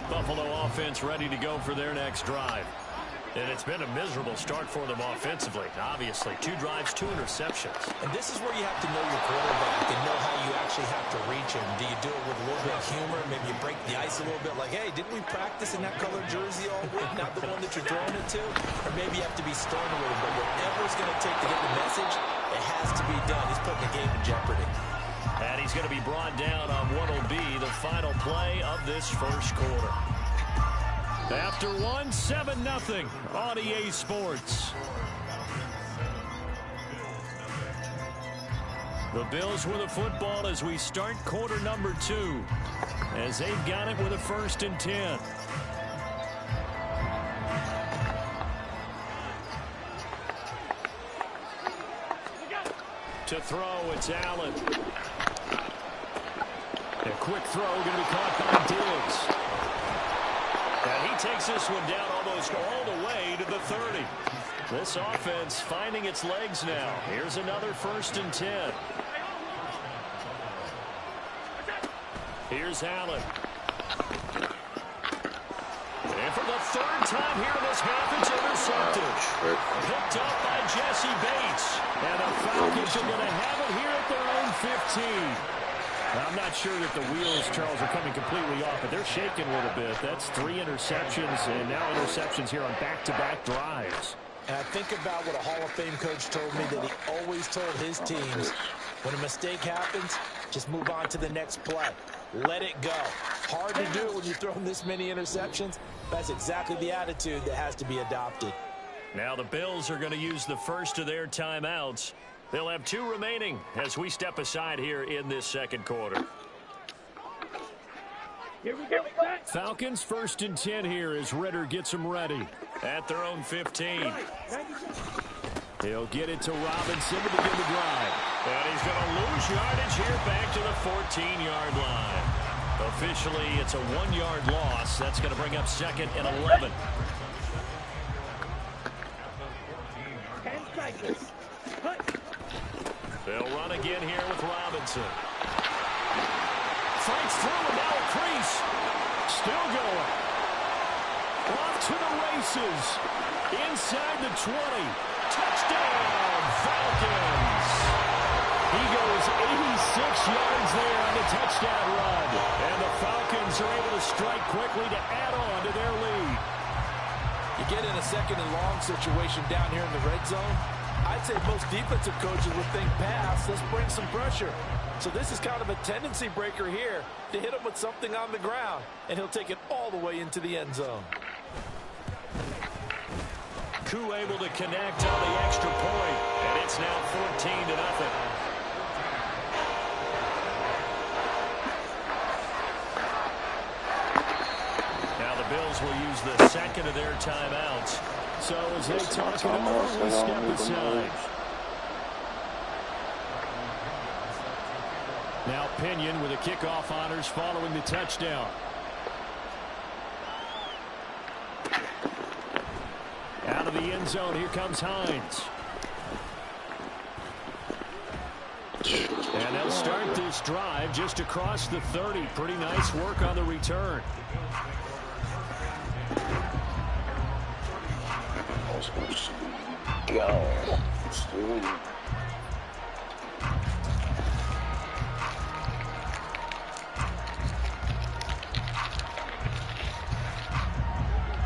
Buffalo offense ready to go for their next drive. And it's been a miserable start for them offensively. Obviously, 2 drives, 2 interceptions. And this is where you have to know your quarterback and know how you actually have to reach him. Do you do it with a little bit of humor? Maybe you break the ice a little bit like, hey, didn't we practice in that colored jersey all week, not the one that you're throwing it to? Or maybe you have to be stern with him. But whatever it's going to take to get the message, it has to be done. He's putting the game in jeopardy. And he's going to be brought down on what will be the final play of this first quarter. After 7-0 on EA Sports. The Bills with the football as we start quarter number 2. As they've got it with a 1st and 10. To throw, it's Allen. A quick throw going to be caught by Diggs. And he takes this one down almost all the way to the 30. This offense finding its legs now. Here's another 1st and 10. Here's Allen. And for the 3rd time here in this half, it's intercepted. Picked up by Jesse Bates. And the Falcons are going to have it here at their own 15. I'm not sure that the wheels, Charles, are coming completely off, but they're shaking a little bit. That's 3 interceptions, and now interceptions here on back-to-back drives. And I think about what a Hall of Fame coach told me that he always told his teams, when a mistake happens, just move on to the next play. Let it go. Hard to do when you throw this many interceptions. That's exactly the attitude that has to be adopted. Now the Bills are going to use the first of their timeouts. They'll have 2 remaining as we step aside here in this second quarter. Here we go. Falcons 1st and 10 here as Ritter gets them ready at their own 15. He'll get it to Robinson to begin the drive. And he's going to lose yardage here back to the 14-yard line. Officially, it's a 1-yard loss. That's going to bring up 2nd and 11. 10 seconds. They'll run again here with Robinson. Fights through and now a crease. Still going. Off to the races. Inside the 20. Touchdown, Falcons. He goes 86 yards there on the touchdown run. And the Falcons are able to strike quickly to add on to their lead. You get in a 2nd and long situation down here in the red zone. I'd say most defensive coaches would think pass. Let's bring some pressure. So this is kind of a tendency breaker here to hit him with something on the ground. And he'll take it all the way into the end zone. Koo able to connect on the extra point. And it's now 14-0. Now the Bills will use the 2nd of their timeouts. So as they talk it over, we step aside. Now Pinion with the kickoff honors following the touchdown. Out of the end zone, here comes Hines. And they'll start this drive just across the 30. Pretty nice work on the return.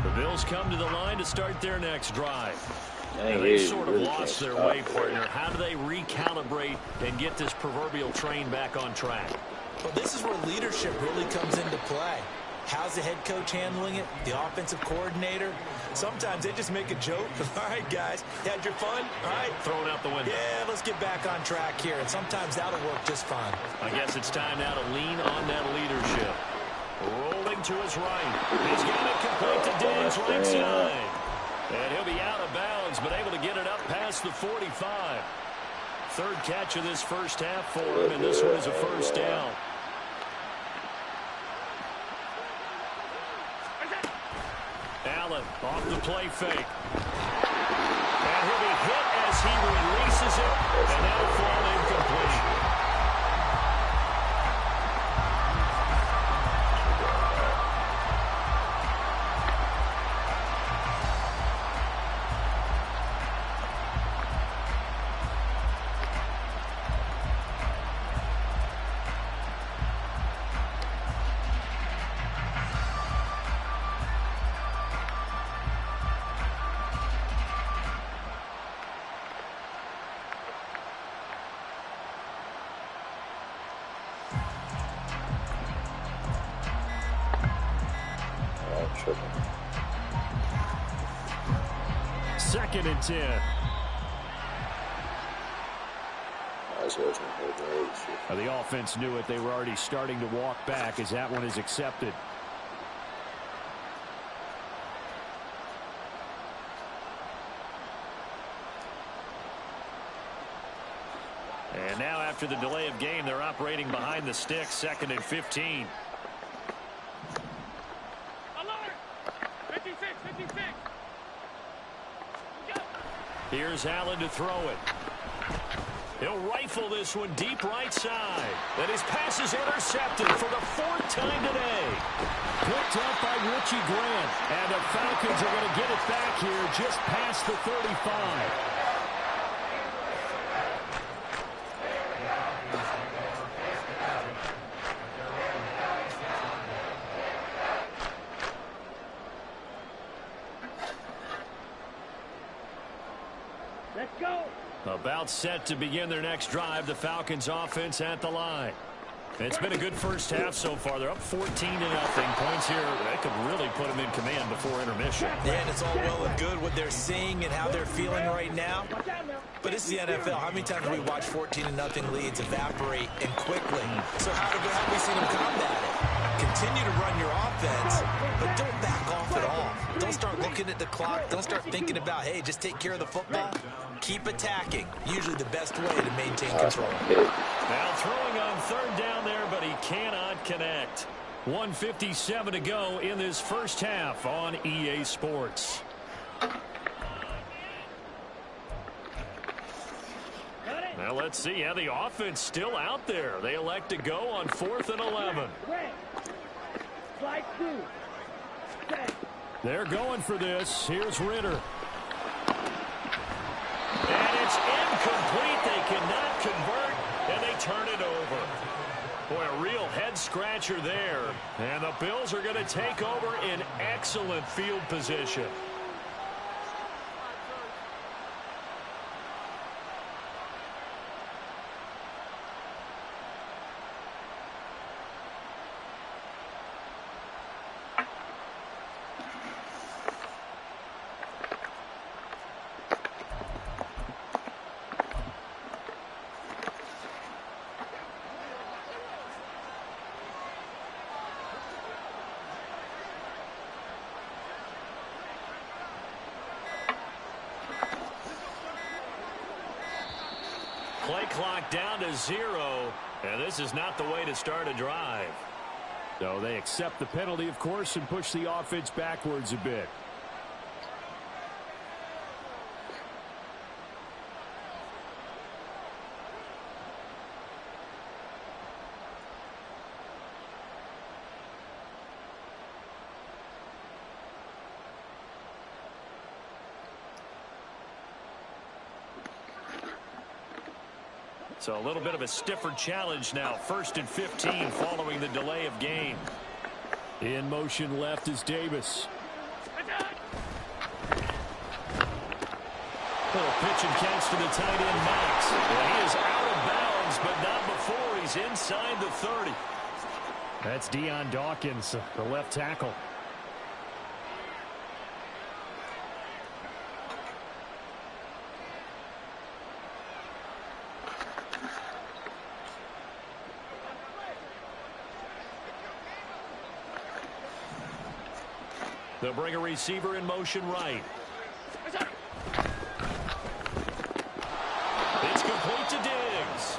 The Bills come to the line to start their next drive. They sort of lost their way, partner. How do they recalibrate and get this proverbial train back on track? Well, this is where leadership really comes into play. How's the head coach handling it? The offensive coordinator? Sometimes they just make a joke. All right, guys, you had your fun? All right. Throw it out the window. Yeah, let's get back on track here. And sometimes that'll work just fine. I guess it's time now to lean on that leadership. Rolling to his right. He's got it complete to Diggs right side. And he'll be out of bounds, but able to get it up past the 45. Third catch of this first half for him, and this one is a first down. Allen off the play fake. And he'll be hit as he releases it, and that'll fall incomplete. Second and 10. The offense knew it. They were already starting to walk back as that one is accepted. And now after the delay of game, they're operating behind the sticks, 2nd and 15. Here's Allen to throw it. He'll rifle this one deep right side. And his pass is intercepted for the 4th time today. Picked up by Richie Grant. And the Falcons are going to get it back here just past the 35. Let's go. About set to begin their next drive. The Falcons offense at the line. It's been a good first half so far. They're up 14-0. Points here. That could really put them in command before intermission. Yeah, and it's all well and good what they're seeing and how they're feeling right now. But it's the NFL. How many times have we watched 14-0 leads evaporate and quickly? So how have we seen them combat it? Continue to run your offense, but don't back off at all. Don't start looking at the clock. Don't start thinking about, hey, just take care of the football. Keep attacking. Usually the best way to maintain control. Now throwing on 3rd down there, but he cannot connect. 1:57 to go in this first half on EA Sports. Now let's see how the offense still out there. They elect to go on 4th and 11. They're going for this. Here's Ritter. And it's incomplete. They cannot convert, and they turn it over. Boy, a real head-scratcher there. And the Bills are going to take over in excellent field position. Play clock down to 0, and this is not the way to start a drive. So they accept the penalty, of course, and push the offense backwards a bit. So a little bit of a stiffer challenge now. 1st and 15 following the delay of game. In motion left is Davis. Little pitch and catch to the tight end, Max. Well, he is out of bounds, but not before he's inside the 30. That's Deion Dawkins, the left tackle. They'll bring a receiver in motion right. It's complete to Diggs.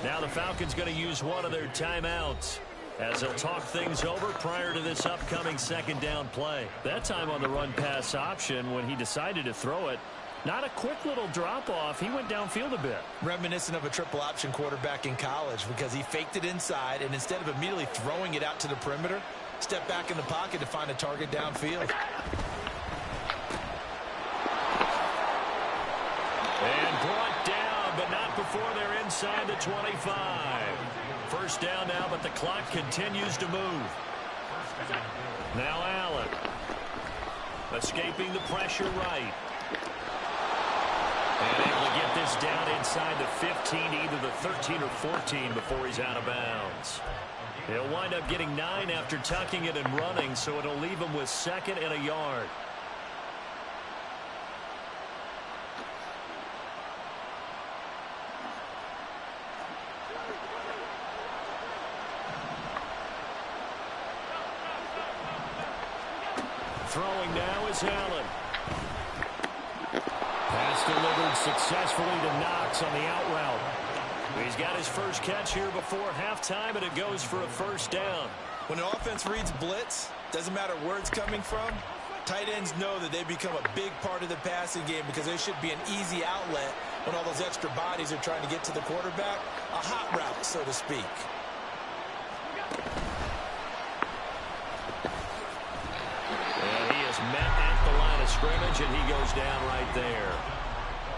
Now the Falcons going to use one of their timeouts as they'll talk things over prior to this upcoming second down play. That time on the run-pass option when he decided to throw it. Not a quick little drop-off. He went downfield a bit. Reminiscent of a triple option quarterback in college because he faked it inside, and instead of immediately throwing it out to the perimeter, stepped back in the pocket to find a target downfield. And brought down, but not before they're inside the 25. First down now, but the clock continues to move. Now Allen. Escaping the pressure right. And able to get this down inside the 15, either the 13 or 14 before he's out of bounds. He'll wind up getting 9 after tucking it and running, so it'll leave him with 2nd and a yard. Throwing now is Allen. Pass delivered successfully to Knox on the out route. He's got his first catch here before halftime, and it goes for a first down. When an offense reads blitz, doesn't matter where it's coming from, tight ends know that they become a big part of the passing game because there should be an easy outlet when all those extra bodies are trying to get to the quarterback. A hot route, so to speak. Met at the line of scrimmage, and he goes down right there.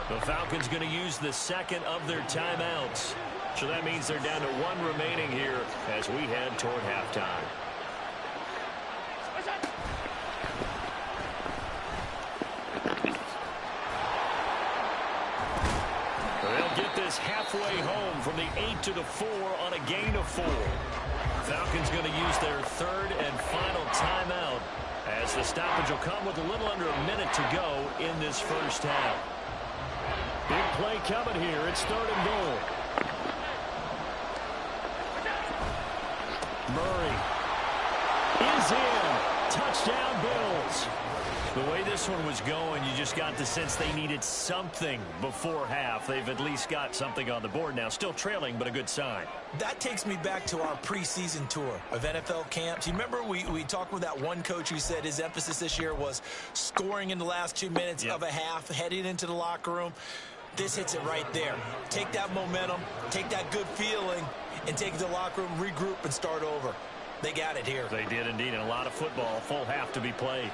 The Falcons going to use the 2nd of their timeouts. So that means they're down to 1 remaining here as we head toward halftime. They'll get this halfway home from the 8 to the 4 on a gain of 4. Falcons going to use their 3rd and final timeout, as the stoppage will come with a little under a minute to go in this first half. Big play coming here. It's 3rd and goal. Murray is in. Touchdown, Bills. The way this one was going, you just got the sense they needed something before half. They've at least got something on the board now. Still trailing, but a good sign. That takes me back to our preseason tour of NFL camps. You remember we talked with that one coach who said his emphasis this year was scoring in the last 2 minutes of a half, heading into the locker room. This hits it right there. Take that momentum, take that good feeling, and take it to the locker room, regroup, and start over. They got it here. They did indeed, and a lot of football, a full half to be played.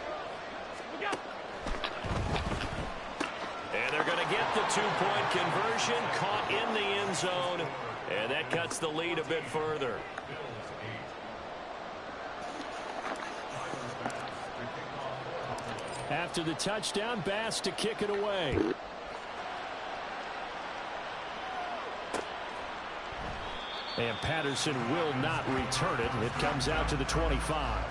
And they're going to get the 2-point conversion, caught in the end zone, and that cuts the lead a bit further. After the touchdown, Bass to kick it away. And Patterson will not return it. It comes out to the 25.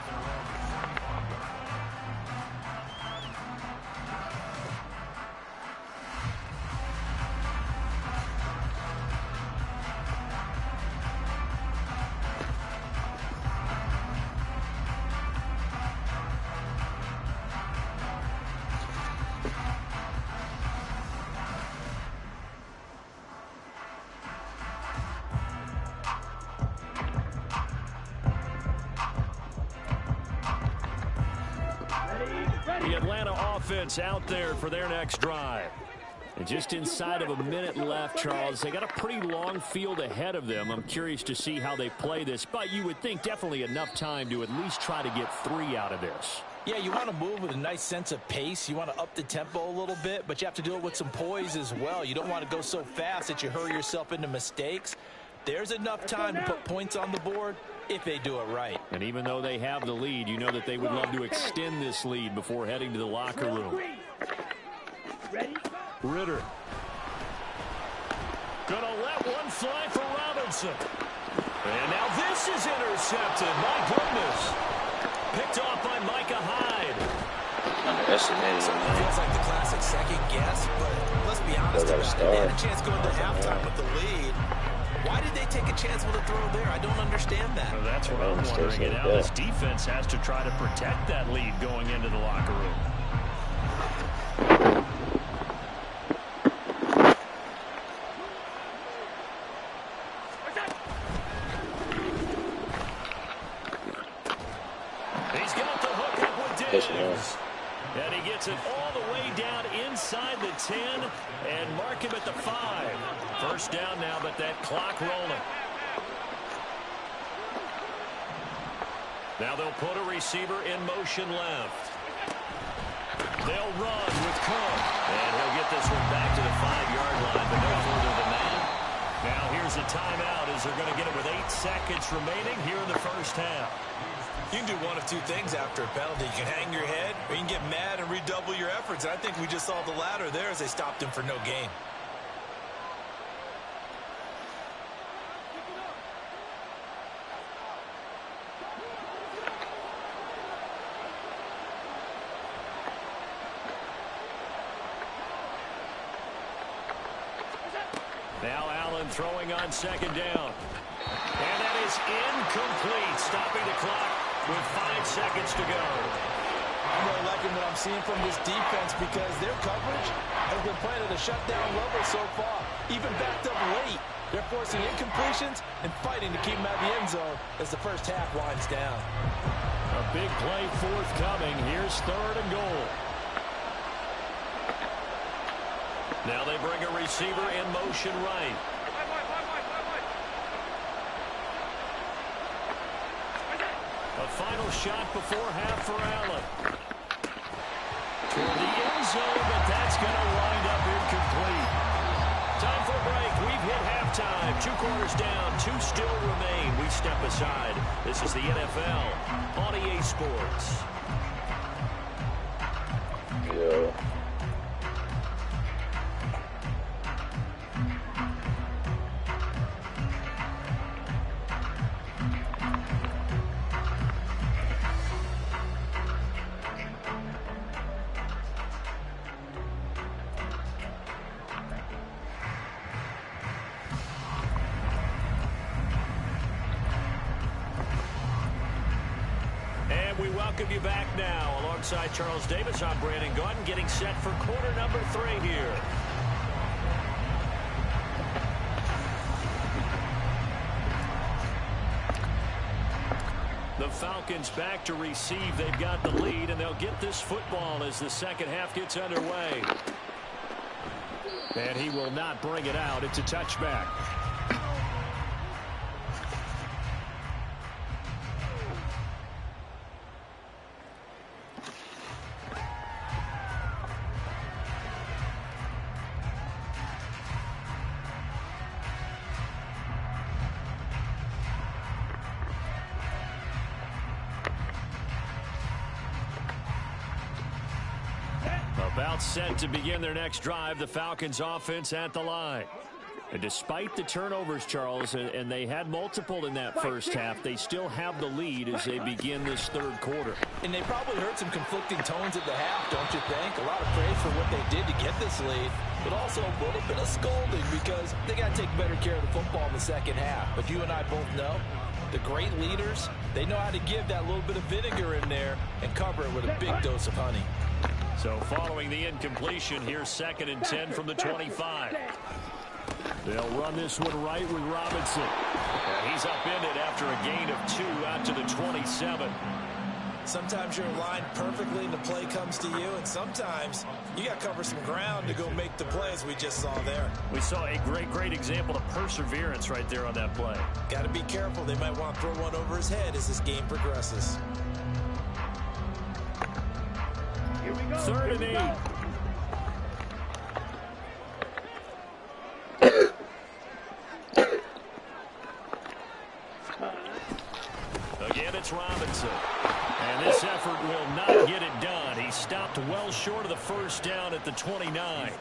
The Atlanta offense out there for their next drive. And just inside of a minute left, Charles. They got a pretty long field ahead of them. I'm curious to see how they play this. But you would think definitely enough time to at least try to get 3 out of this. Yeah, you want to move with a nice sense of pace. You want to up the tempo a little bit, but you have to do it with some poise as well. You don't want to go so fast that you hurry yourself into mistakes. There's enough time to put points on the board if they do it right. And even though they have the lead, you know that they would love to extend this lead before heading to the locker room. Ritter. Gonna let one fly for Robinson. And now this is intercepted. My goodness. Picked off by Micah Hyde. Underestimated, man. Feels like the classic second guess, but let's be honest about it. They had a chance going to halftime with the lead. Why did they take a chance with a throw there? I don't understand that. Well, that's what I'm wondering. And now this defense has to try to protect that lead going into the locker room. He's got the hook up with Diggs. And he gets it all the way down inside the 10 and mark him at the 5. First down now, but that clock rolling. Now they'll put a receiver in motion left. They'll run with Cook. And he'll get this one back to the 5-yard line, but no further than that. Now here's a timeout as they're going to get it with 8 seconds remaining here in the first half. You can do one of two things after a penalty. You can hang your head, or you can get mad and redouble your efforts. And I think we just saw the latter there as they stopped him for no gain. Now Allen throwing on second down. And that is incomplete, stopping the clock with 5 seconds to go. I'm really liking what I'm seeing from this defense because their coverage has been playing at a shutdown level so far. Even backed up late, they're forcing incompletions and fighting to keep them out of the end zone as the first half winds down. A big play forthcoming. Here's 3rd and goal. Now they bring a receiver in motion right. A final shot before half for Allen. Toward the end zone, but that's going to wind up incomplete. Time for a break. We've hit halftime. 2 quarters down, 2 still remain. We step aside. This is the NFL on EA Sports. Yeah. We welcome you back now. Alongside Charles Davis, I'm Brandon Gordon, getting set for quarter number 3 here. The Falcons back to receive. They've got the lead, and they'll get this football as the second half gets underway. And he will not bring it out. It's a touchback. About set to begin their next drive, the Falcons offense at the line. And despite the turnovers, Charles, and they had multiple in that first half, they still have the lead as they begin this 3rd quarter. And they probably heard some conflicting tones at the half, don't you think? A lot of praise for what they did to get this lead, but also a little bit of scolding because they got to take better care of the football in the second half. But you and I both know the great leaders, they know how to give that little bit of vinegar in there and cover it with a big dose of honey. So following the incompletion, here's 2nd and 10 from the 25. They'll run this one right with Robinson. And he's upended after a gain of 2 out to the 27. Sometimes you're aligned perfectly and the play comes to you, and sometimes you got to cover some ground to go make the play as we just saw there. We saw a great example of perseverance right there on that play. Got to be careful. They might want to throw one over his head as this game progresses. 3rd and 8. Again, it's Robinson. And this effort will not get it done. He stopped well short of the first down at the 29.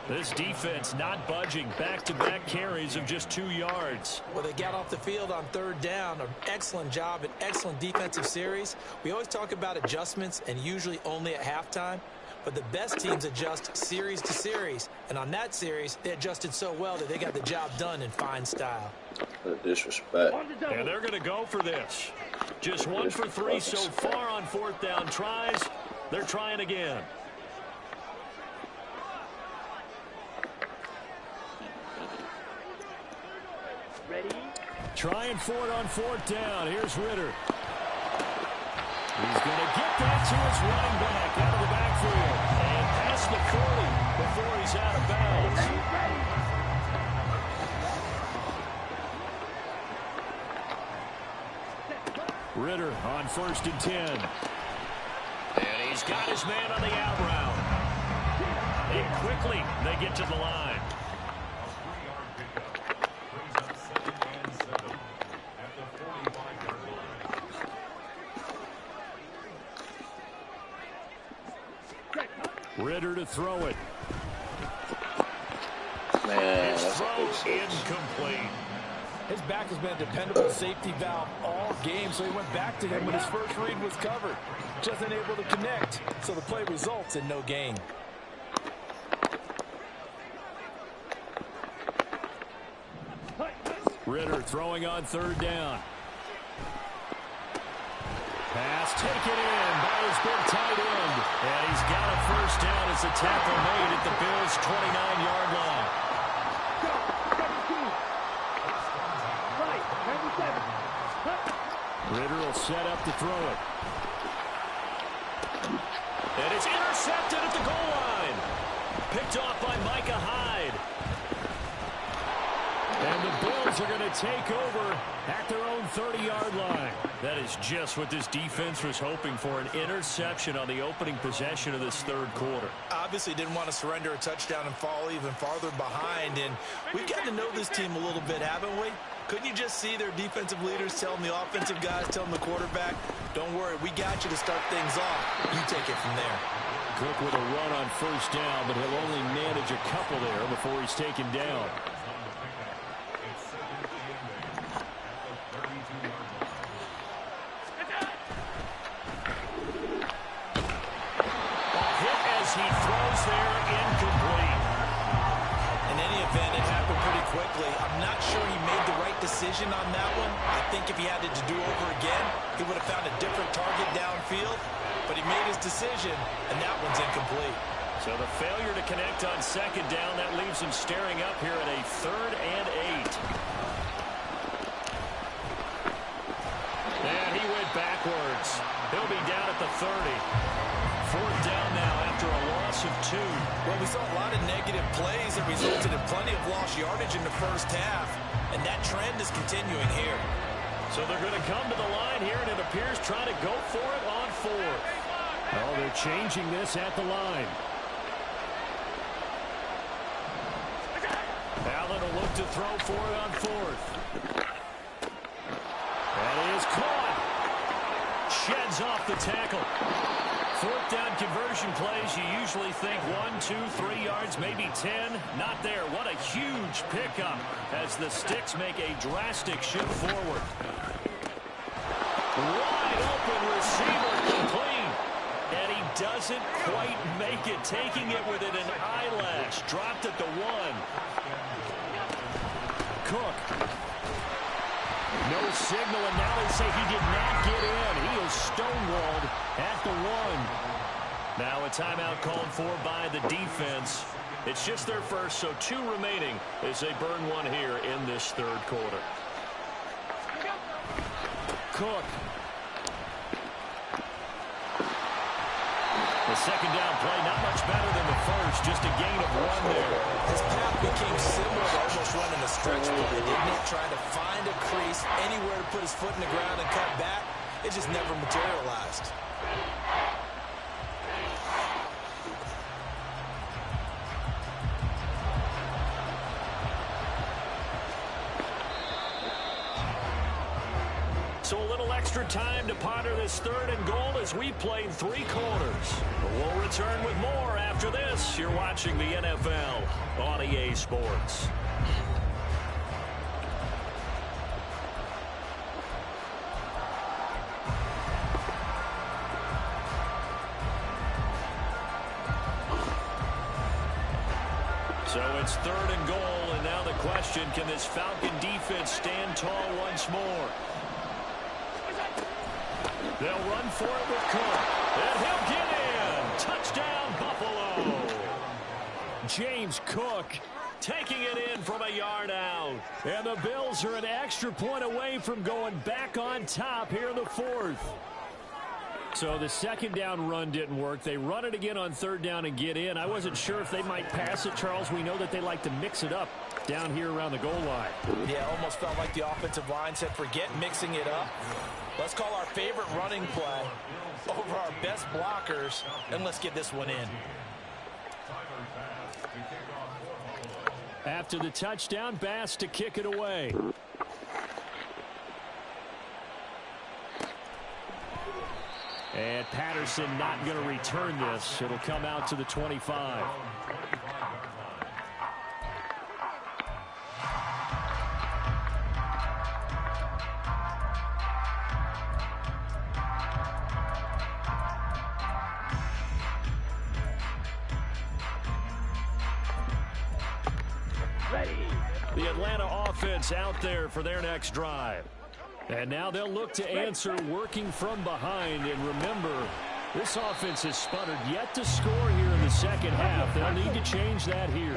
This defense not budging. Back-to-back carries of just 2 yards. Well, they got off the field on 3rd down. An excellent job, an excellent defensive series. We always talk about adjustments and usually only at halftime. but the best teams adjust series to series. And on that series, they adjusted so well that they got the job done in fine style. The disrespect. And they're going to go for this. Just 1 for 3 so far on 4th down tries. They're trying again. Ready? Trying for it on 4th down. Here's Ritter. He's going to get that to his running back out of the backfield. And past the 40 before he's out of bounds. Ritter on 1st and 10. And he's got his man on the out route. And quickly they get to the line. Ritter to throw it. Man, His that's a big throw six. incomplete. His back has been a dependable safety valve all game, so he went back to him when his first read was covered. Just unable to connect, so the play results in no gain. Ritter throwing on 3rd down. Pass taken in by his big tight end. And he's got a 1st down as the tackle made at the Bills' 29-yard line. Right, 97. Ritter will set up to throw it. And it's intercepted at the goal line. Picked off by Micah Hyde. And the Bills are going to take over at their own 30-yard line. That is just what this defense was hoping for, an interception on the opening possession of this 3rd quarter. Obviously didn't want to surrender a touchdown and fall even farther behind. And we've gotten to know this team a little bit, haven't we? Couldn't you just see their defensive leaders telling the offensive guys, telling the quarterback, don't worry, we got you to start things off. You take it from there. Cook with a run on 1st down, but he'll only manage a couple there before he's taken down. He throws there, incomplete. In any event, it happened pretty quickly. I'm not sure he made the right decision on that one. I think if he had it to do over again, he would have found a different target downfield. But he made his decision, and that one's incomplete. So the failure to connect on 2nd down, that leaves him staring up here at a 3rd and 8. And he went backwards. He'll be down at the 30. 4th down now after a loss of 2. Well, we saw a lot of negative plays that resulted in plenty of lost yardage in the 1st half, and that trend is continuing here. So they're going to come to the line here, and it appears trying to go for it on 4th. Oh, they're changing this at the line. Allen will look to throw for it on 4th. That is caught. Sheds off the tackle. 4th down conversion plays, you usually think 1, 2, 3 yards, maybe 10. Not there. What a huge pickup as the Sticks make a drastic shift forward. Wide open receiver, clean. And he doesn't quite make it, taking it within an eyelash. Dropped at the 1. Cook. No signal, and now they say he did not get in. He is stonewalled at the 1. Now a timeout called for by the defense. It's just their first, so 2 remaining as they burn 1 here in this 3rd quarter. Cook. The 2nd down play, not much better than the first, just a gain of 1 there. His path became similar to almost running a stretch play, didn't it? Trying to find a crease, anywhere to put his foot in the ground and cut back. It just never materialized. So a little extra time to ponder this 3rd and goal as we played 3 quarters. But we'll return with more after this. You're watching the NFL on EA Sports. So it's 3rd and goal, and now the question, can this Falcon defense stand tall once more? They'll run for it with Cook, and he'll get in. Touchdown, Buffalo. James Cook taking it in from a yard out. And the Bills are an extra point away from going back on top here in the 4th. So the 2nd down run didn't work. They run it again on 3rd down and get in. I wasn't sure if they might pass it, Charles. We know that they like to mix it up down here around the goal line. Yeah, almost felt like the offensive line said, forget mixing it up. Let's call our favorite running play over our best blockers, and let's get this one in. After the touchdown, Bass to kick it away. And Patterson not going to return this. It'll come out to the 25. Ready. The Atlanta offense out there for their next drive. And now they'll look to answer working from behind. And remember, this offense has sputtered yet to score here in the 2nd half. They'll need to change that here.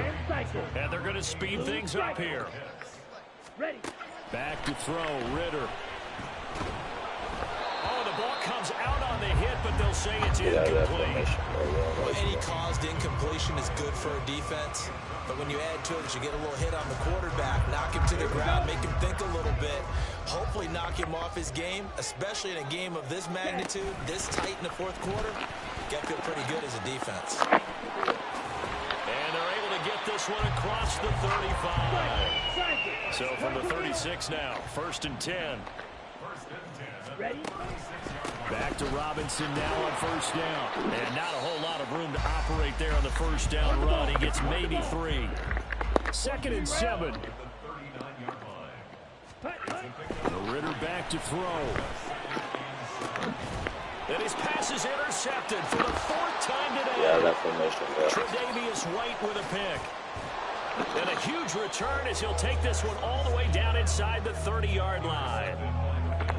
And they're going to speed things up here. Ready. Back to throw, Ritter. Oh, the ball comes out on the hit, but they'll say it's incomplete. Well, any caused incompletion is good for a defense. But when you add to it, you get a little hit on the quarterback, knock him to the ground, make him think a little bit, hopefully knock him off his game, especially in a game of this magnitude, this tight in the 4th quarter. Got to feel pretty good as a defense. And they're able to get this one across the 35. So from the 36 now, 1st and 10. Ready. Back to Robinson now on 1st down. And not a whole lot of room to operate there on the 1st down run. He gets maybe 3. 2nd and 7. Ritter back to throw. And his pass is intercepted for the 4th time today. Yeah, that formation. Tre'Davious White with a pick. And a huge return as he'll take this one all the way down inside the 30-yard line.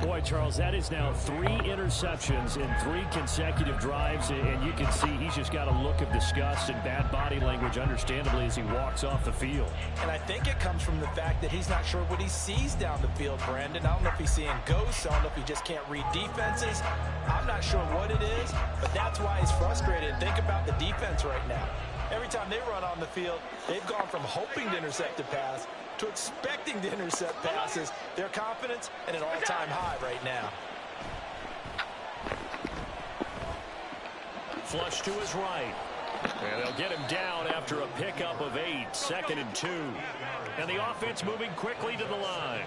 Boy, Charles, that is now 3 interceptions in 3 consecutive drives, and you can see he's just got a look of disgust and bad body language, understandably, as he walks off the field. And I think it comes from the fact that he's not sure what he sees down the field, Brandon. I don't know if he's seeing ghosts. I don't know if he just can't read defenses. I'm not sure what it is, but that's why he's frustrated. Think about the defense right now. Every time they run on the field, they've gone from hoping to intercept a pass to expecting to intercept passes. Their confidence at an all-time high right now. Flush to his right. And they'll get him down after a pickup of 8, 2nd and 2. And the offense moving quickly to the line.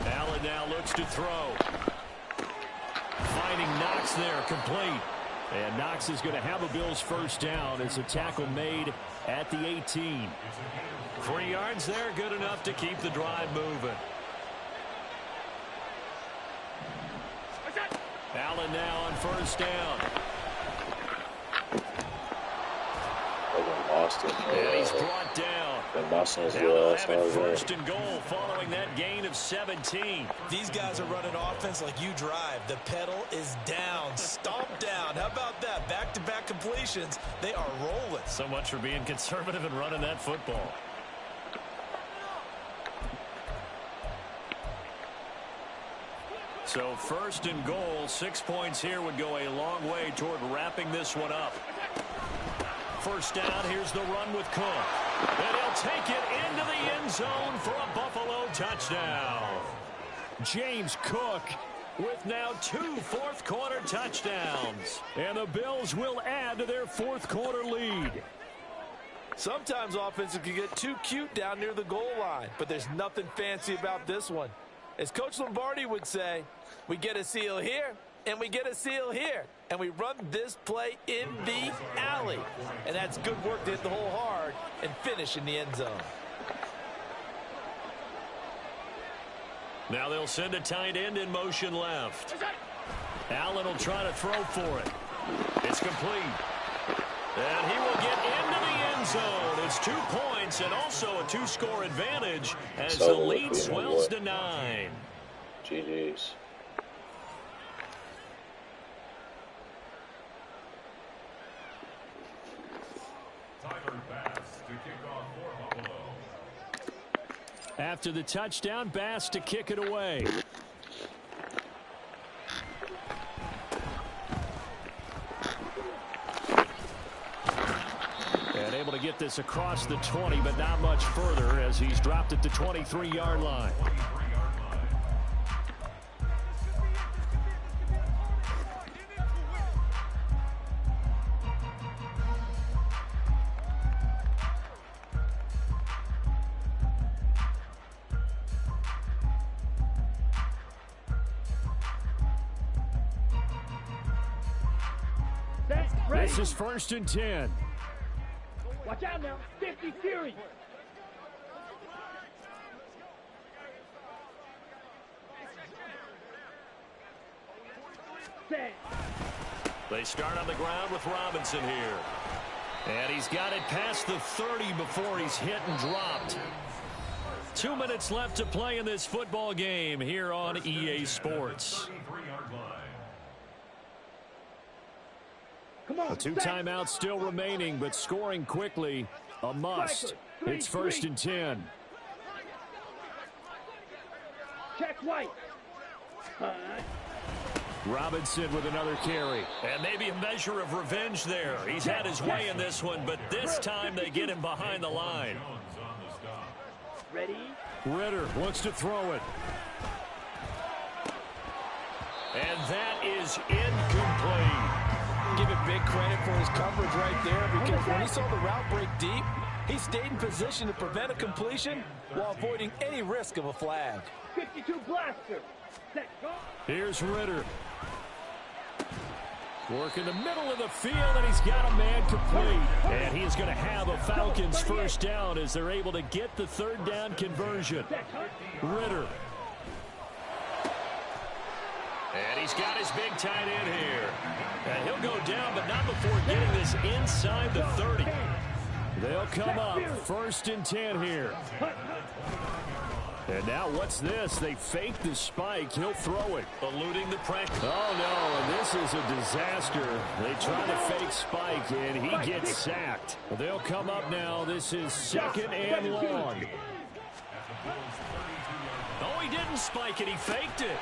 Allen now looks to throw. Finding Knox there, complete. And Knox is going to have a Bills 1st down as a tackle made at the 18. 3 yards there, good enough to keep the drive moving. Allen now on 1st down. And he's brought down. And they'll have it 1st and goal following that gain of 17. These guys are running offense like you drive. The pedal is down, stomped down. How about that? Back-to-back completions. They are rolling. So much for being conservative and running that football. So 1st and goal, 6 points here would go a long way toward wrapping this one up. 1st down, here's the run with Cook. And he'll take it into the end zone for a Buffalo touchdown. James Cook with now 2 fourth-quarter touchdowns. And the Bills will add to their 4th-quarter lead. Sometimes offenses can get too cute down near the goal line, but there's nothing fancy about this one. As Coach Lombardi would say, we get a seal here, and we get a seal here, and we run this play in the alley. And that's good work to hit the hole hard and finish in the end zone. Now they'll send a tight end in motion left. Allen will try to throw for it. It's complete. And he will get into the end zone. It's 2 points and also a 2-score advantage as the lead swells to 9. GG's. After the touchdown, Bass to kick it away. And able to get this across the 20, but not much further as he's dropped at the 23-yard line. This is 1st and 10. Watch out now. 50 series. They start on the ground with Robinson here. And he's got it past the 30 before he's hit and dropped. 2 minutes left to play in this football game here on EA Sports. Come on, 2 timeouts still remaining, but scoring quickly, a must. It's 1st and 10. Check White. Robinson with another carry. And maybe a measure of revenge there. He's had his way in this one, but this time they get him behind the line. Ready? Ritter wants to throw it. And that is incomplete. Give him big credit for his coverage right there, because when he saw the route break deep, he stayed in position to prevent a completion while avoiding any risk of a flag. 52 blaster. Set, go. Here's Ritter. Work in the middle of the field, and he's got a man complete. And he is going to have a Falcons first down as they're able to get the 3rd down conversion. Ritter. And he's got his big tight end here. And he'll go down, but not before getting this inside the 30. They'll come up 1st and 10 here. And now what's this? They fake the spike. He'll throw it. Eluding the pressure. Oh, no, and this is a disaster. They try to fake spike, and he gets sacked. They'll come up now. This is 2nd and long. Oh, he didn't spike it. He faked it.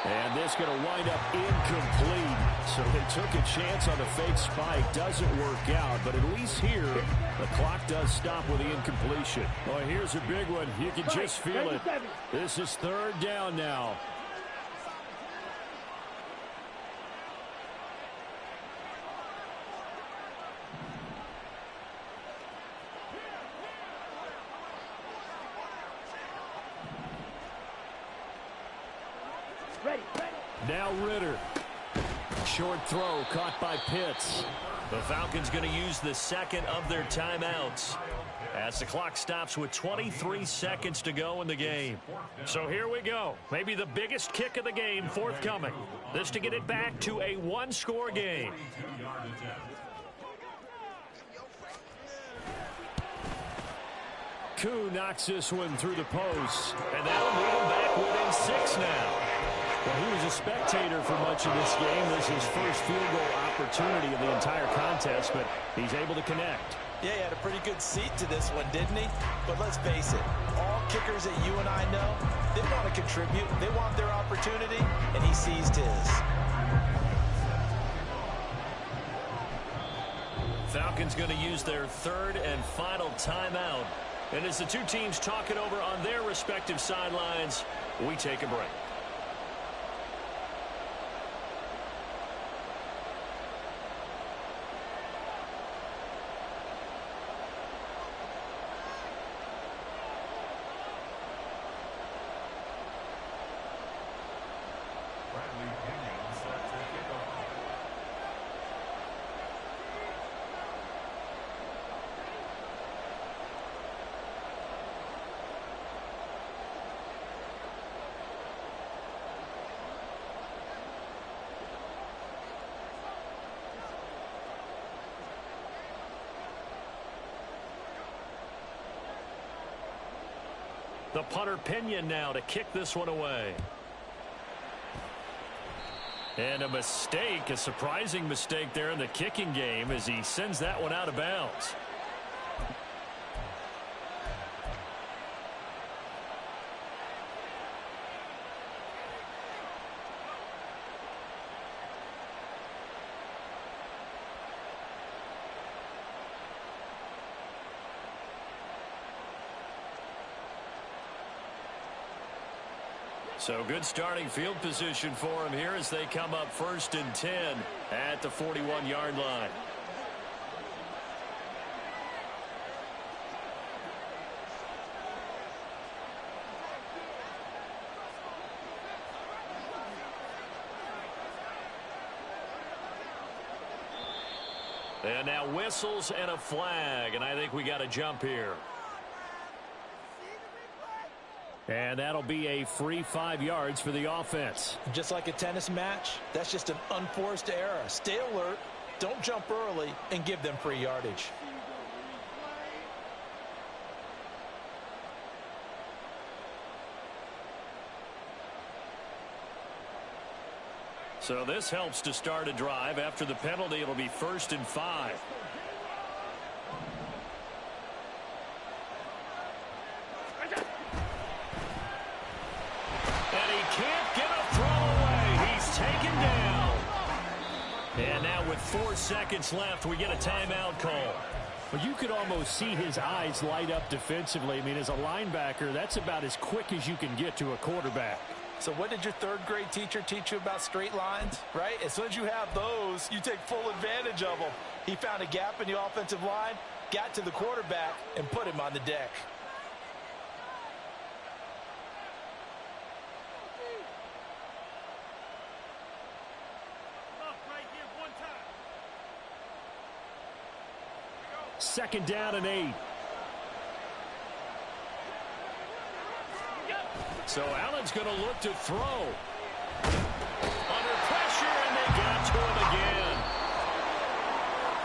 And this going to wind up incomplete. So they took a chance on the fake spike. Doesn't work out, but at least here, the clock does stop with the incompletion. Oh, here's a big one. You can just feel it. This is 3rd down now. Now Ritter. Short throw caught by Pitts. The Falcons going to use the 2nd of their timeouts as the clock stops with 23 seconds to go in the game. So here we go. Maybe the biggest kick of the game forthcoming. This to get it back to a 1-score game. Koo knocks this one through the post. And that'll move him back within 6 now. Well, he was a spectator for much of this game. This is his first field goal opportunity of the entire contest, but he's able to connect. Yeah, he had a pretty good seat to this one, didn't he? But let's face it, all kickers that you and I know, they want to contribute. They want their opportunity, and he seized his. Falcons going to use their 3rd and final timeout. And as the two teams talk it over on their respective sidelines, we take a break. The punter Pinion now to kick this one away. And a mistake, a surprising mistake there in the kicking game as he sends that one out of bounds. So good starting field position for him here as they come up 1st and 10 at the 41-yard line. And now whistles and a flag, and I think we got a jump here. And that'll be a free 5 yards for the offense. Just like a tennis match, that's just an unforced error. Stay alert, don't jump early, and give them free yardage. So this helps to start a drive. After the penalty, it'll be 1st and 5. And now with 4 seconds left, we get a timeout call. Well, you could almost see his eyes light up defensively. I mean, as a linebacker, that's about as quick as you can get to a quarterback. So what did your 3rd grade teacher teach you about straight lines, right? As soon as you have those, you take full advantage of them. He found a gap in the offensive line, got to the quarterback, and put him on the deck. Second down and 8. So Allen's going to look to throw. Under pressure, and they got to him again.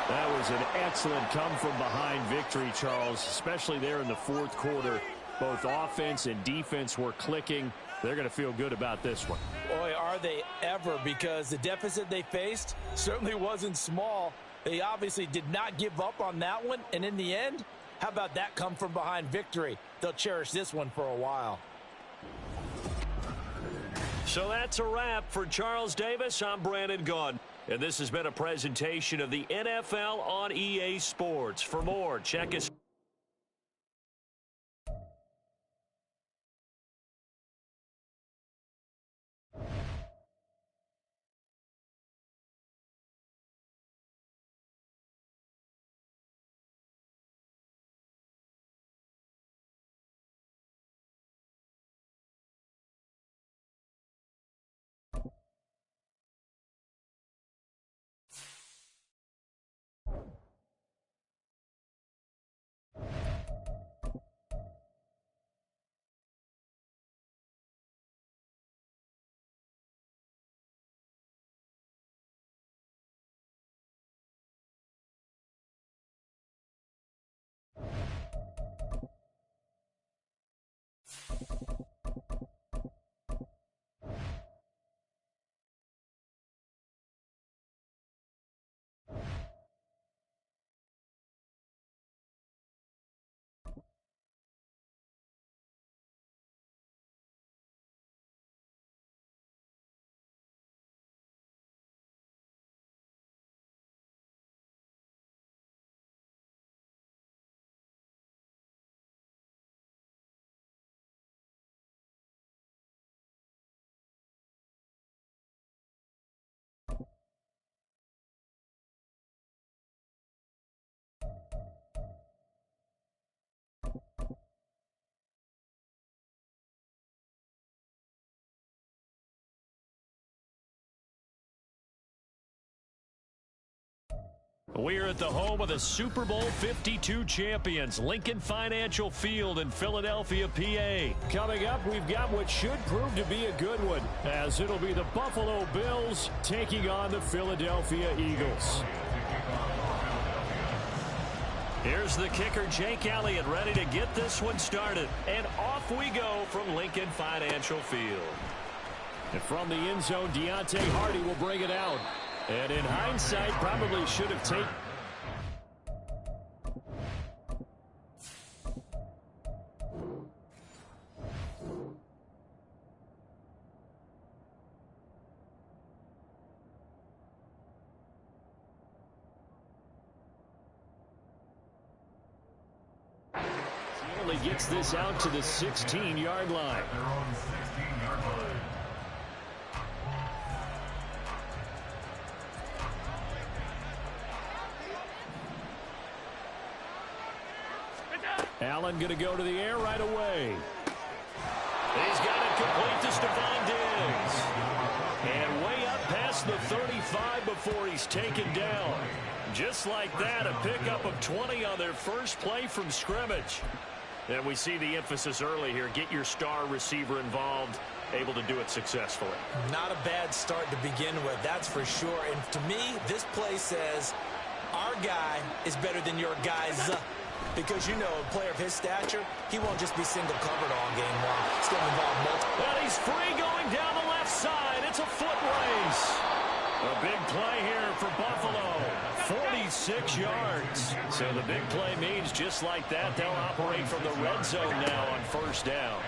That was an excellent come-from-behind victory, Charles, especially there in the 4th quarter. Both offense and defense were clicking. They're going to feel good about this one. Boy, are they ever, because the deficit they faced certainly wasn't small. They obviously did not give up on that one, and in the end, how about that come-from-behind victory? They'll cherish this one for a while. So that's a wrap for Charles Davis. I'm Brandon Gunn, and this has been a presentation of the NFL on EA Sports. For more, check us. We're at the home of the Super Bowl 52 champions, Lincoln Financial Field in Philadelphia, PA. Coming up, we've got what should prove to be a good one, as it'll be the Buffalo Bills taking on the Philadelphia Eagles. Here's the kicker, Jake Elliott, ready to get this one started. And off we go from Lincoln Financial Field. And from the end zone, Deontay Hardy will bring it out. And in hindsight, probably should have taken... Gets this out to the 16-yard line. Allen going to go to the air right away. He's got it complete to Stephon Diggs. And way up past the 35 before he's taken down. Just like that, a pickup of 20 on their first play from scrimmage. And we see the emphasis early here. Get your star receiver involved, able to do it successfully. Not a bad start to begin with, that's for sure. And to me, this play says our guy is better than your guys. Because, you know, a player of his stature, he won't just be single covered all game long. It's going to involve multiple. And he's free going down the left side. It's a foot race. A big play here for Buffalo. 46 yards. So the big play means just like that, they'll operate from the red zone now on first down.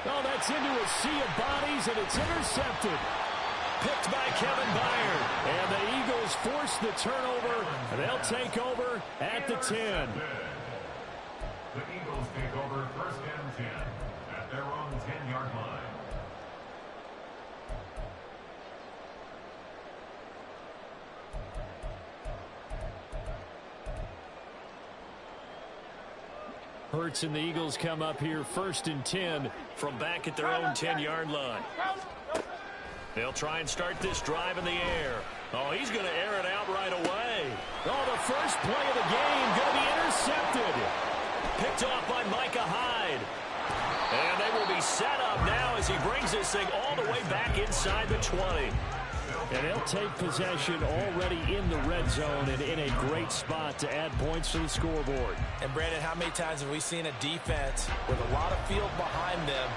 Oh, that's into a sea of bodies, and it's intercepted. Picked by Kevin Byard. And the Eagles force the turnover. They'll take over at the 10. The Eagles take over first and 10 at their own 10-yard line. Hurts and the Eagles come up here first and 10 from back at their own 10-yard line. They'll try and start this drive in the air. Oh, he's going to air it out right away. Oh, the first play of the game going to be intercepted. Picked off by Micah Hyde. And they will be set up now as he brings this thing all the way back inside the 20. And they'll take possession already in the red zone and in a great spot to add points to the scoreboard. And, Brandon, how many times have we seen a defense with a lot of field behind them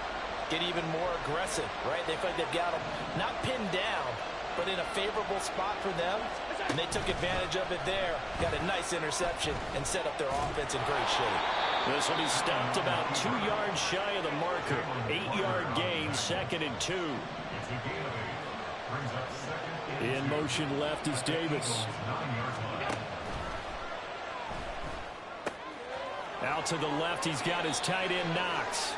get even more aggressive, right? They feel like they've got them not pinned down, but in a favorable spot for them. And they took advantage of it there. Got a nice interception and set up their offense in great shape. This will be stopped about 2 yards shy of the marker. 8-yard gain, 2nd and 2. In motion left is Davis. Out to the left, he's got his tight end Knox.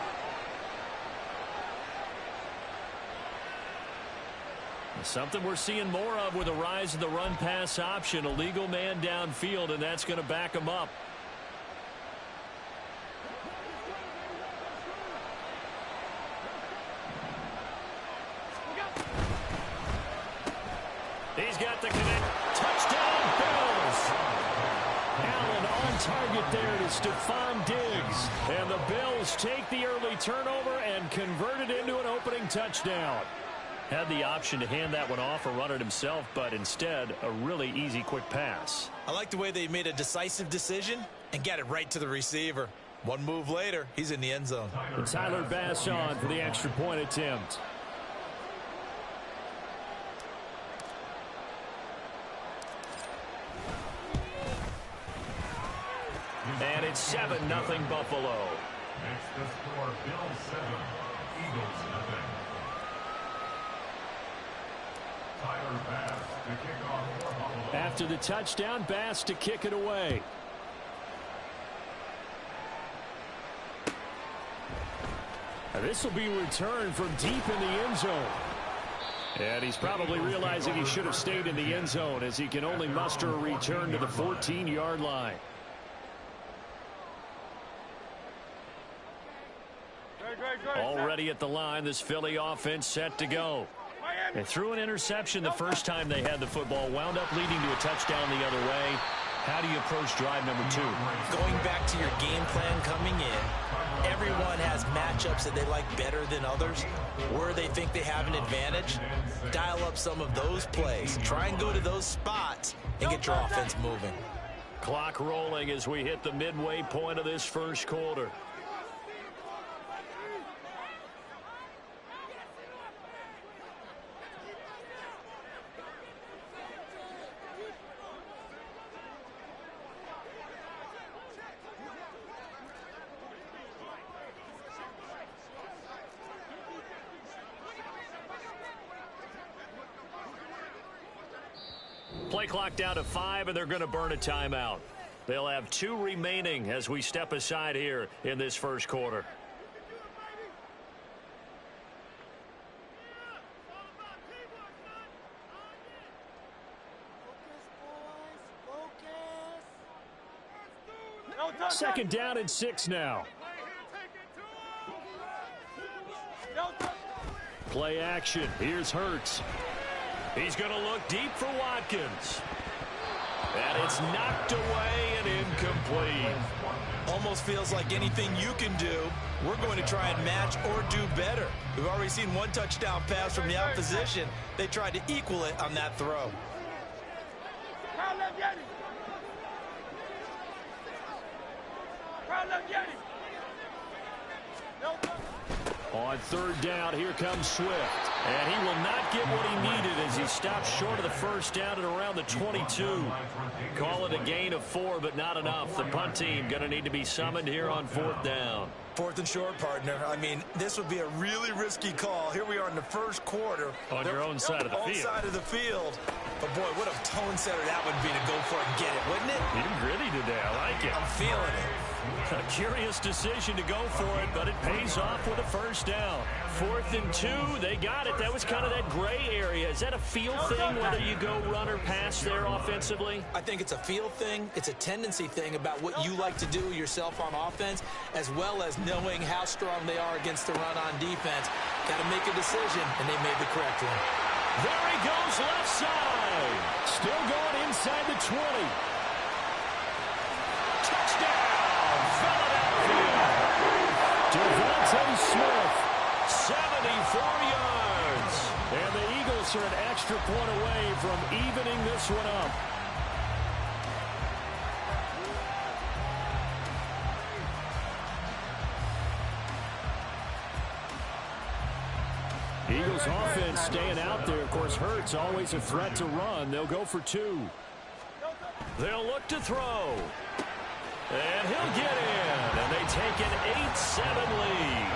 Something we're seeing more of with the rise of the run-pass option. A legal man downfield, and that's going to back him up. He's got the connect. Touchdown, Bills. Allen on target there to Stephon Diggs. And the Bills take the early turnover and convert it into an opening touchdown. Had the option to hand that one off or run it himself, but instead, a really easy, quick pass. I like the way they made a decisive decision and got it right to the receiver. One move later, he's in the end zone. And Tyler Bass on for the extra point attempt. And it's 7-0 Buffalo. Next the score, Bills 7, Eagles 0. Tyler Bass to kick off for Buffalo. After the touchdown, Bass to kick it away. This will be returned from deep in the end zone. And he's probably realizing he should have stayed in the end zone as he can only muster a return to the 14-yard line. Already at the line, this Philly offense set to go. They threw an interception the first time they had the football, wound up leading to a touchdown the other way. How do you approach drive number 2? Going back to your game plan coming in, everyone has matchups that they like better than others, where they think they have an advantage. Dial up some of those plays. Try and go to those spots and get your offense moving. Clock rolling as we hit the midway point of this first quarter. Play clock down to 5, and they're going to burn a timeout. They'll have 2 remaining as we step aside here in this first quarter. Second down and 6 now. Play action. Here's Hurts. He's going to look deep for Watkins. And it's knocked away and incomplete. Almost feels like anything you can do, we're going to try and match or do better. We've already seen one touchdown pass from the opposition. They tried to equal it on that throw. On third down, here comes Swift. And he will not get what he needed as he stops short of the first down at around the 22. Call it a gain of 4, but not enough. The punt team going to need to be summoned here on 4th down. 4th and short, partner. I mean, this would be a really risky call. Here we are in the first quarter. On your own side of the field. Side of the field. But, boy, what a tone setter that would be to go for it and get it, wouldn't it? You're gritty today. I like it. I'm feeling it. A curious decision to go for it, but it pays off with a first down. 4th and 2, they got it. That was kind of that gray area. Is that a feel thing, whether you go run or pass there offensively? I think it's a feel thing. It's a tendency thing about what you like to do yourself on offense, as well as knowing how strong they are against the run on defense. Got to make a decision, and they made the correct one. There he goes, left side. Still going inside the 20. Touchdown! Devontae Smith, 74 yards. And the Eagles are an extra point away from evening this one up. Eagles offense staying out there. Of course, Hurts always a threat to run. They'll go for 2. They'll look to throw. And he'll get in, and they take an 8-7 lead.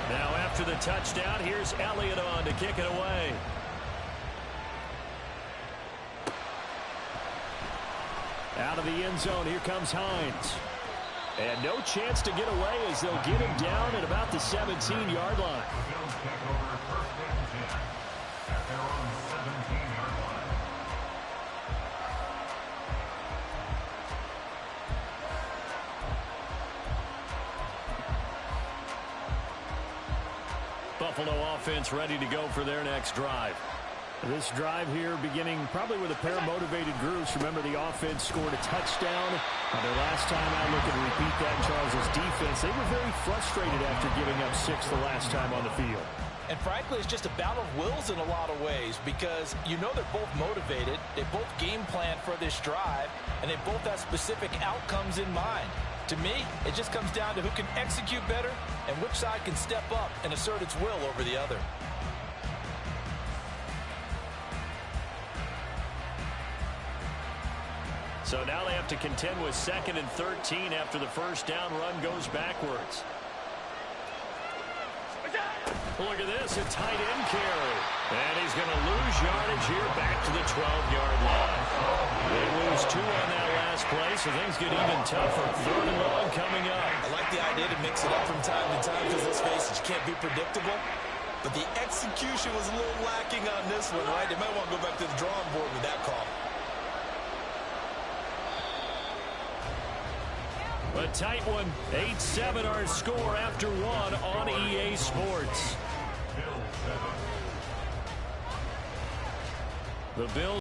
Now after the touchdown, here's Elliott on to kick it away. Out of the end zone, here comes Hines. And no chance to get away as they'll get him down at about the 17-yard line. Buffalo offense ready to go for their next drive. This drive here beginning probably with a pair of motivated groups. Remember, the offense scored a touchdown. Their last time out, looking to repeat that in Charles' defense. They were very frustrated after giving up 6 the last time on the field. And frankly, it's just a battle of wills in a lot of ways because you know they're both motivated. They both game plan for this drive, and they both have specific outcomes in mind. To me, it just comes down to who can execute better and which side can step up and assert its will over the other. So now they have to contend with 2nd and 13 after the first down run goes backwards. Look at this, a tight end carry. And he's going to lose yardage here back to the 12-yard line. They lose 2 on that last play, so things get even tougher. 3rd and long coming up. I like the idea to mix it up from time to time because, let's face it, you can't be predictable. But the execution was a little lacking on this one, right? They might want to go back to the drawing board with that call. A tight one. 8-7 our score after 1 on EA Sports. The Bills